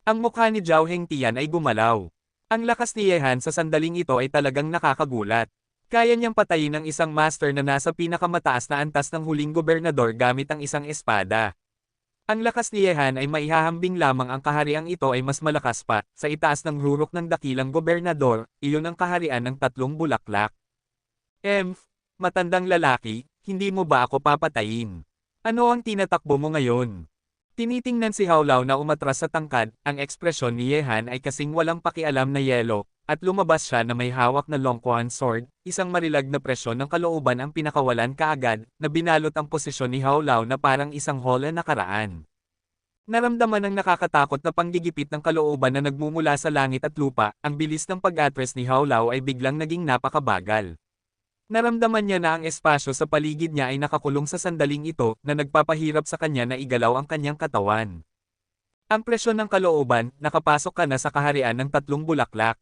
Ang mukha ni Zhao Hengtian ay gumalaw. Ang lakas ni Yehan sa sandaling ito ay talagang nakakagulat. Kaya niyang patayin ang isang master na nasa pinakamataas na antas ng huling gobernador gamit ang isang espada. Ang lakas ni Yehan ay maihahambing lamang ang kahariang ito ay mas malakas pa, sa itaas ng rurok ng dakilang gobernador, iyon ang kaharian ng tatlong bulaklak. Matandang lalaki, hindi mo ba ako papatayin? Ano ang tinatakbo mo ngayon? Tinitingnan si Hao Lao na umatras sa tangkad, ang ekspresyon ni Yehan ay kasing walang pakialam na yelo, at lumabas siya na may hawak na Longquan sword, isang marilag na presyon ng kalooban ang pinakawalan kaagad, na binalot ang posisyon ni Hao Lao na parang isang hola na karaan. Naramdaman ng nakakatakot na panggigipit ng kalooban na nagmumula sa langit at lupa, ang bilis ng pag-atras ni Hao Lao ay biglang naging napakabagal. Naramdaman niya na ang espasyo sa paligid niya ay nakakulong sa sandaling ito na nagpapahirap sa kanya na igalaw ang kanyang katawan. Ang presyon ng kalooban, nakapasok ka na sa kaharian ng tatlong bulaklak.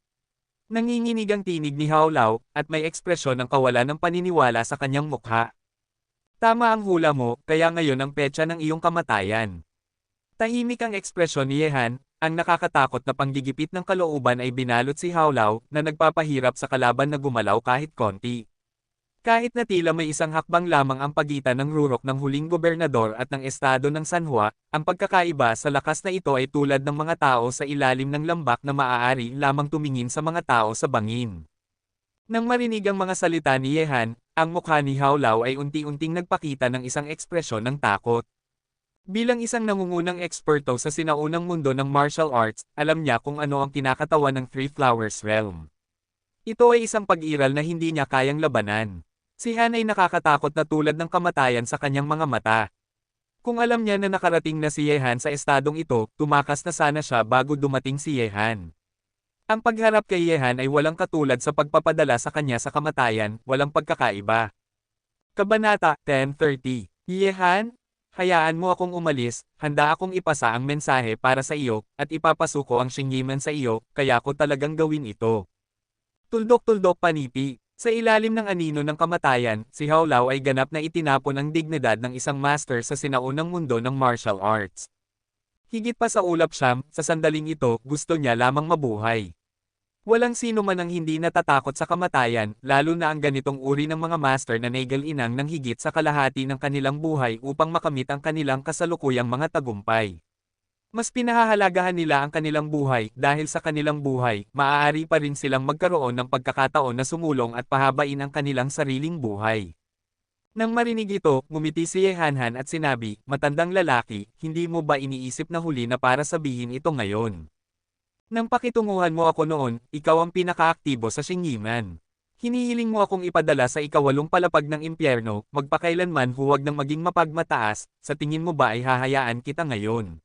Nanginginig ang tinig ni Hao Lao, at may ekspresyon ng kawalan ng paniniwala sa kanyang mukha. Tama ang hula mo, kaya ngayon ang petsa ng iyong kamatayan. Tahimik ang ekspresyon ni Yehan, ang nakakatakot na panggigipit ng kalooban ay binalot si Hao Lao na nagpapahirap sa kalaban na gumalaw kahit konti. Kahit na tila may isang hakbang lamang ang pagitan ng rurok ng huling gobernador at ng estado ng Sanhua, ang pagkakaiba sa lakas na ito ay tulad ng mga tao sa ilalim ng lambak na maaari lamang tumingin sa mga tao sa bangin. Nang marinig ang mga salita ni Yehan, ang mukha ni Hao Lao ay unti-unting nagpakita ng isang ekspresyon ng takot. Bilang isang nangungunang eksperto sa sinaunang mundo ng martial arts, alam niya kung ano ang kinakatawan ng Three Flowers Realm. Ito ay isang pag-iral na hindi niya kayang labanan. Si Han ay nakakatakot na tulad ng kamatayan sa kanyang mga mata. Kung alam niya na nakarating na si Yehan sa estadong ito, tumakas na sana siya bago dumating si Yehan. Ang pagharap kay Yehan ay walang katulad sa pagpapadala sa kanya sa kamatayan, walang pagkakaiba. Kabanata 10:30. Yehan, hayaan mo akong umalis, handa akong ipasa ang mensahe para sa iyo, at ipapasuko ang Xingyiman sa iyo, kaya ko talagang gawin ito. Tuldok-tuldok panipi. Sa ilalim ng anino ng kamatayan, si Hao Lao ay ganap na itinapon ang dignidad ng isang master sa sinaunang mundo ng martial arts. Higit pa sa ulap siyam, sa sandaling ito, gusto niya lamang mabuhay. Walang sino man ang hindi natatakot sa kamatayan, lalo na ang ganitong uri ng mga master na naigal-inang ng higit sa kalahati ng kanilang buhay upang makamit ang kanilang kasalukuyang mga tagumpay. Mas pinahahalagahan nila ang kanilang buhay dahil sa kanilang buhay, maaari pa rin silang magkaroon ng pagkakataon na sumulong at pahabain ang kanilang sariling buhay. Nang marinig ito, ngumiti si Yehanhan at sinabi, matandang lalaki, hindi mo ba iniisip na huli na para sabihin ito ngayon? Nang pakitunguhan mo ako noon, ikaw ang pinakaaktibo sa Xingyiman. Hinihiling mo akong ipadala sa ikawalong palapag ng impyerno, magpakailanman huwag nang maging mapagmataas, sa tingin mo ba ay hahayaan kita ngayon?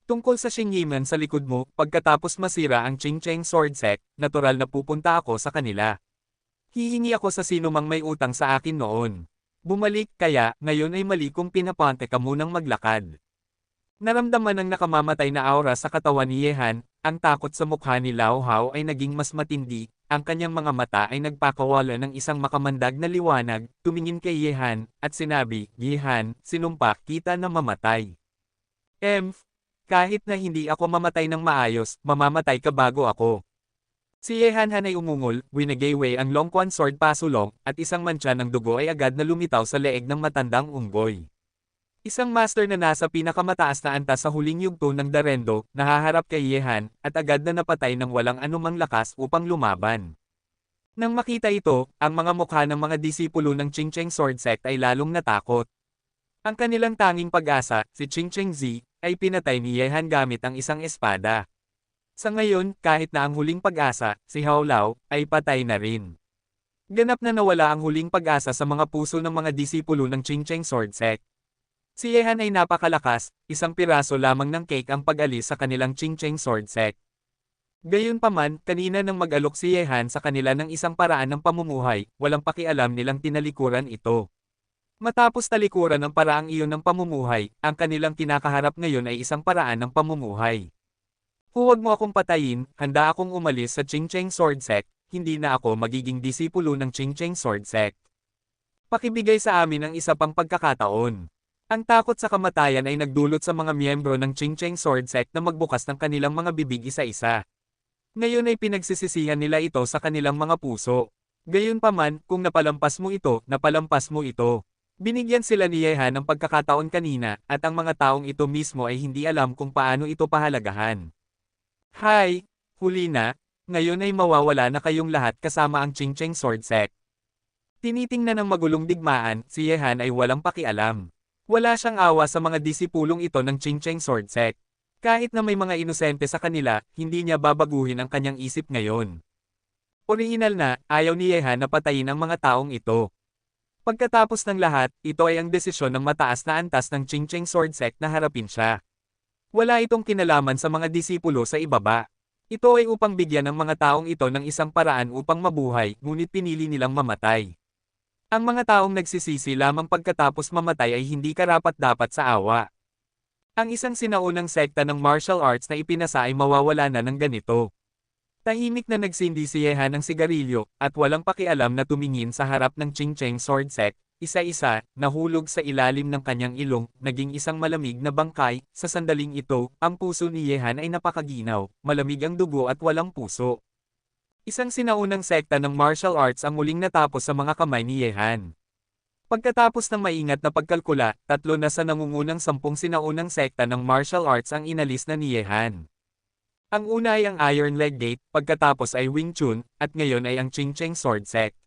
Tungkol sa Xingyiman sa likod mo, pagkatapos masira ang Ching-Cheng Sword Sect, natural na pupunta ako sa kanila. Hihingi ako sa sino mang may utang sa akin noon. Bumalik kaya, ngayon ay mali kung pinapante ka munang maglakad. Naramdaman ng nakamamatay na aura sa katawan ni Yehan, ang takot sa mukha ni Lao Hao ay naging mas matindi, ang kanyang mga mata ay nagpakawala ng isang makamandag na liwanag, tumingin kay Yehan, at sinabi, Yehan, sinumpa kita na mamatay. Kahit na hindi ako mamatay ng maayos, mamamatay ka bago ako. Si Yehanhan ay umungol, winagayway ang Longquan sword pasulong, at isang mantsa ng dugo ay agad na lumitaw sa leeg ng matandang unggoy. Isang master na nasa pinakamataas na antas sa huling yugto ng Darendo, nahaharap kay Yehan, at agad na napatay ng walang anumang lakas upang lumaban. Nang makita ito, ang mga mukha ng mga disipulo ng Qingcheng Sword Sect ay lalong natakot. Ang kanilang tanging pag-asa, si Qingcheng Zi, ay pinatay ni Ye Han gamit ang isang espada. Sa ngayon, kahit na ang huling pag-asa, si Hao Lao, ay patay na rin. Ganap na nawala ang huling pag-asa sa mga puso ng mga disipulo ng Qingcheng Sword Sect. Si Ye Han ay napakalakas, isang piraso lamang ng cake ang pag-alis sa kanilang Qingcheng Sword Sect. Gayunpaman, kanina nang mag-alok si Ye Han sa kanila ng isang paraan ng pamumuhay, walang pakialam nilang tinalikuran ito. Matapos talikuran ang paraang iyon ng pamumuhay, ang kanilang kinakaharap ngayon ay isang paraan ng pamumuhay. Huwag mo akong patayin, handa akong umalis sa Qingcheng Sword Sect, hindi na ako magiging disipulo ng Qingcheng Sword Sect. Pakibigay sa amin ang isa pang pagkakataon. Ang takot sa kamatayan ay nagdulot sa mga miyembro ng Qingcheng Sword Sect na magbukas ng kanilang mga bibig isa-isa. Ngayon ay pinagsisisihan nila ito sa kanilang mga puso. Gayunpaman, kung napalampas mo ito, napalampas mo ito. Binigyan sila ni Ye Han ng pagkakataon kanina, at ang mga taong ito mismo ay hindi alam kung paano ito pahalagahan. Hay, huli na, ngayon ay mawawala na kayong lahat kasama ang Qingcheng Sword Sect. Tinitingnan ng magulong digmaan, si Ye Han ay walang pakialam. Wala siyang awa sa mga disipulong ito ng Qingcheng Sword Sect. Kahit na may mga inosente sa kanila, hindi niya babaguhin ang kanyang isip ngayon. Orihinal na, ayaw ni Ye Han na patayin ang mga taong ito. Pagkatapos ng lahat, ito ay ang desisyon ng mataas na antas ng Qingcheng Sword Sect na harapin siya. Wala itong kinalaman sa mga disipulo sa ibaba. Ito ay upang bigyan ng mga taong ito ng isang paraan upang mabuhay, ngunit pinili nilang mamatay. Ang mga taong nagsisisi lamang pagkatapos mamatay ay hindi karapat-dapat sa awa. Ang isang sinaunang sekta ng martial arts na ipinasa ay mawawala na ng ganito. Tahimik na nagsindi si Ye Han ng sigarilyo, at walang pakialam na tumingin sa harap ng Qingcheng Sword Sect, isa-isa, nahulog sa ilalim ng kanyang ilong, naging isang malamig na bangkay. Sa sandaling ito, ang puso ni Ye Han ay napakaginaw, malamig ang dugo at walang puso. Isang sinaunang sekta ng martial arts ang muling natapos sa mga kamay ni Ye Han. Pagkatapos ng maingat na pagkalkula, 3 na sa nangungunang 10 sinaunang sekta ng martial arts ang inalis na ni Ye Han. Ang una ay ang Iron Leg Gate, pagkatapos ay Wing Chun, at ngayon ay ang Qingcheng Sword Sect.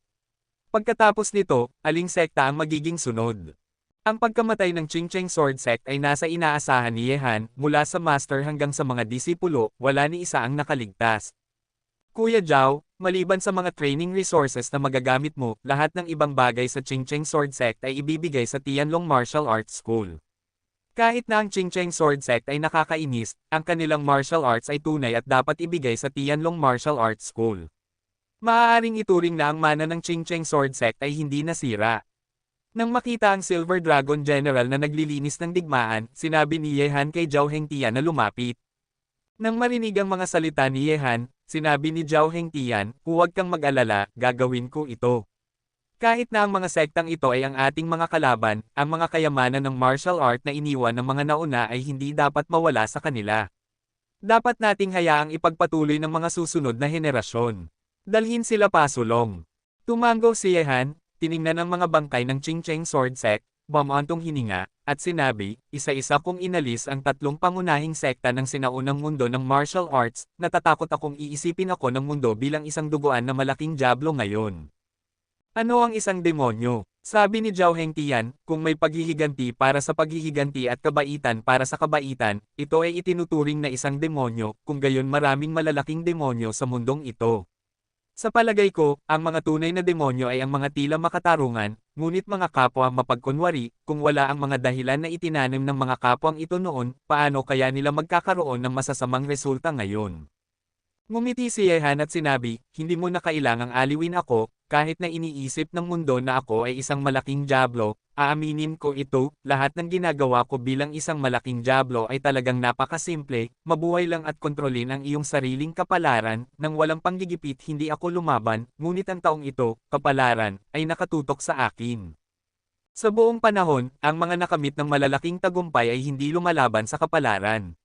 Pagkatapos nito, aling sekta ang magiging sunod? Ang pagkamatay ng Qingcheng Sword Sect ay nasa inaasahan ni Ye Han, mula sa master hanggang sa mga disipulo, wala ni isa ang nakaligtas. Kuya Zhao, maliban sa mga training resources na magagamit mo, lahat ng ibang bagay sa Qingcheng Sword Sect ay ibibigay sa Tianlong Martial Arts School. Kahit na ang Qingcheng Sword Sect ay nakakainis, ang kanilang martial arts ay tunay at dapat ibigay sa Tianlong Martial Arts School. Maaaring ituring na ang mana ng Qingcheng Sword Sect ay hindi nasira. Nang makita ang Silver Dragon General na naglilinis ng digmaan, sinabi ni Ye Han kay Zhao Hengtian na lumapit. Nang marinig ang mga salita ni Ye Han, sinabi ni Zhao Hengtian, huwag kang mag-alala, gagawin ko ito. Kahit na ang mga sektang ito ay ang ating mga kalaban, ang mga kayamanan ng martial art na iniwan ng mga nauna ay hindi dapat mawala sa kanila. Dapat nating hayaang ipagpatuloy ng mga susunod na henerasyon. Dalhin sila pasulong. Tumango si Ye Han, tiningnan ang mga bangkay ng Qingcheng Sword Sect, bumantong hininga, at sinabi, isa-isa kong inalis ang 3 pangunahing sekta ng sinaunang mundo ng martial arts, natatakot akong iisipin ako ng mundo bilang isang duguan na malaking diablo ngayon. Ano ang isang demonyo? Sabi ni Zhao Hengtian, kung may paghihiganti para sa paghihiganti at kabaitan para sa kabaitan, ito ay itinuturing na isang demonyo, kung gayon maraming malalaking demonyo sa mundong ito. Sa palagay ko, ang mga tunay na demonyo ay ang mga tila makatarungan, ngunit mga kapwa mapagkunwari, kung wala ang mga dahilan na itinanim ng mga kapwang ito noon, paano kaya nila magkakaroon ng masasamang resulta ngayon? Ngumiti si Ye Han at sinabi, hindi mo na kailangang aliwin ako, kahit na iniisip ng mundo na ako ay isang malaking diablo, aaminin ko ito, lahat ng ginagawa ko bilang isang malaking diablo ay talagang napakasimple, mabuhay lang at kontrolin ang iyong sariling kapalaran, nang walang panggigipit hindi ako lumaban, ngunit ang taong ito, kapalaran, ay nakatutok sa akin. Sa buong panahon, ang mga nakamit ng malalaking tagumpay ay hindi lumalaban sa kapalaran.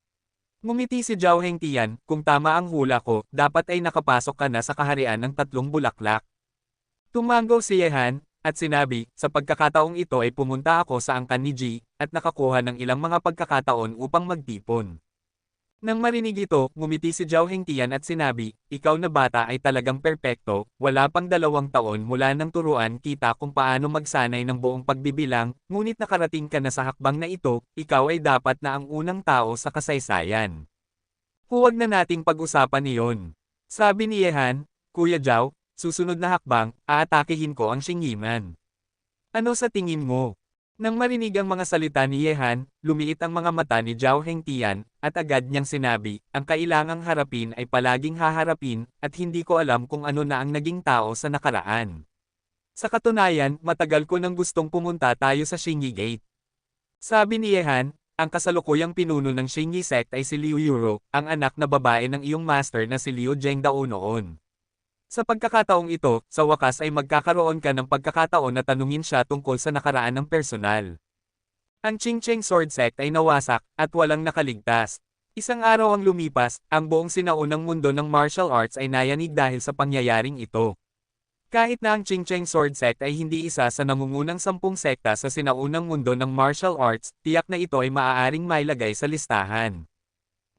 Ngumiti si Zhao Hengtian, kung tama ang hula ko, dapat ay nakapasok ka na sa kaharian ng 3 bulaklak. Tumango si Ye Han, at sinabi, sa pagkakataong ito ay pumunta ako sa angkan ni Ji, at nakakuha ng ilang mga pagkakataon upang magtipon. Nang marinig ito, ngumiti si Zhao Hengtian at sinabi, ikaw na bata ay talagang perpekto, wala pang 2 taon mula nang turuan kita kung paano magsanay ng buong pagbibilang, ngunit nakarating ka na sa hakbang na ito, ikaw ay dapat na ang unang tao sa kasaysayan. Huwag na nating pag-usapan iyon. Sabi ni Yehan, Kuya Zhao, susunod na hakbang, aatakihin ko ang Xingyiman. Ano sa tingin mo? Nang marinig ang mga salita ni Yehan, lumiit ang mga mata ni Zhao Hengtian, at agad niyang sinabi, ang kailangang harapin ay palaging haharapin, at hindi ko alam kung ano na ang naging tao sa nakaraan. Sa katunayan, matagal ko nang gustong pumunta tayo sa Xingyi Gate. Sabi ni Yehan, ang kasalukuyang pinuno ng Xingyi sect ay si Liu Yuro, ang anak na babae ng iyong master na si Liu Zhengdao noon. Sa pagkakataong ito, sa wakas ay magkakaroon ka ng pagkakataon na tanungin siya tungkol sa nakaraan ng personal. Ang Qingcheng Sword Sect ay nawasak, at walang nakaligtas. Isang araw ang lumipas, ang buong sinaunang mundo ng martial arts ay nayanig dahil sa pangyayaring ito. Kahit na ang Qingcheng Sword Sect ay hindi isa sa nangungunang 10 sekta sa sinaunang mundo ng martial arts, tiyak na ito ay maaaring mailagay sa listahan.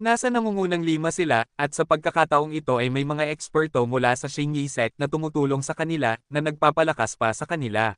Nasa nangungunang 5 sila, at sa pagkakataong ito ay may mga eksperto mula sa Xingyi sect na tumutulong sa kanila, na nagpapalakas pa sa kanila.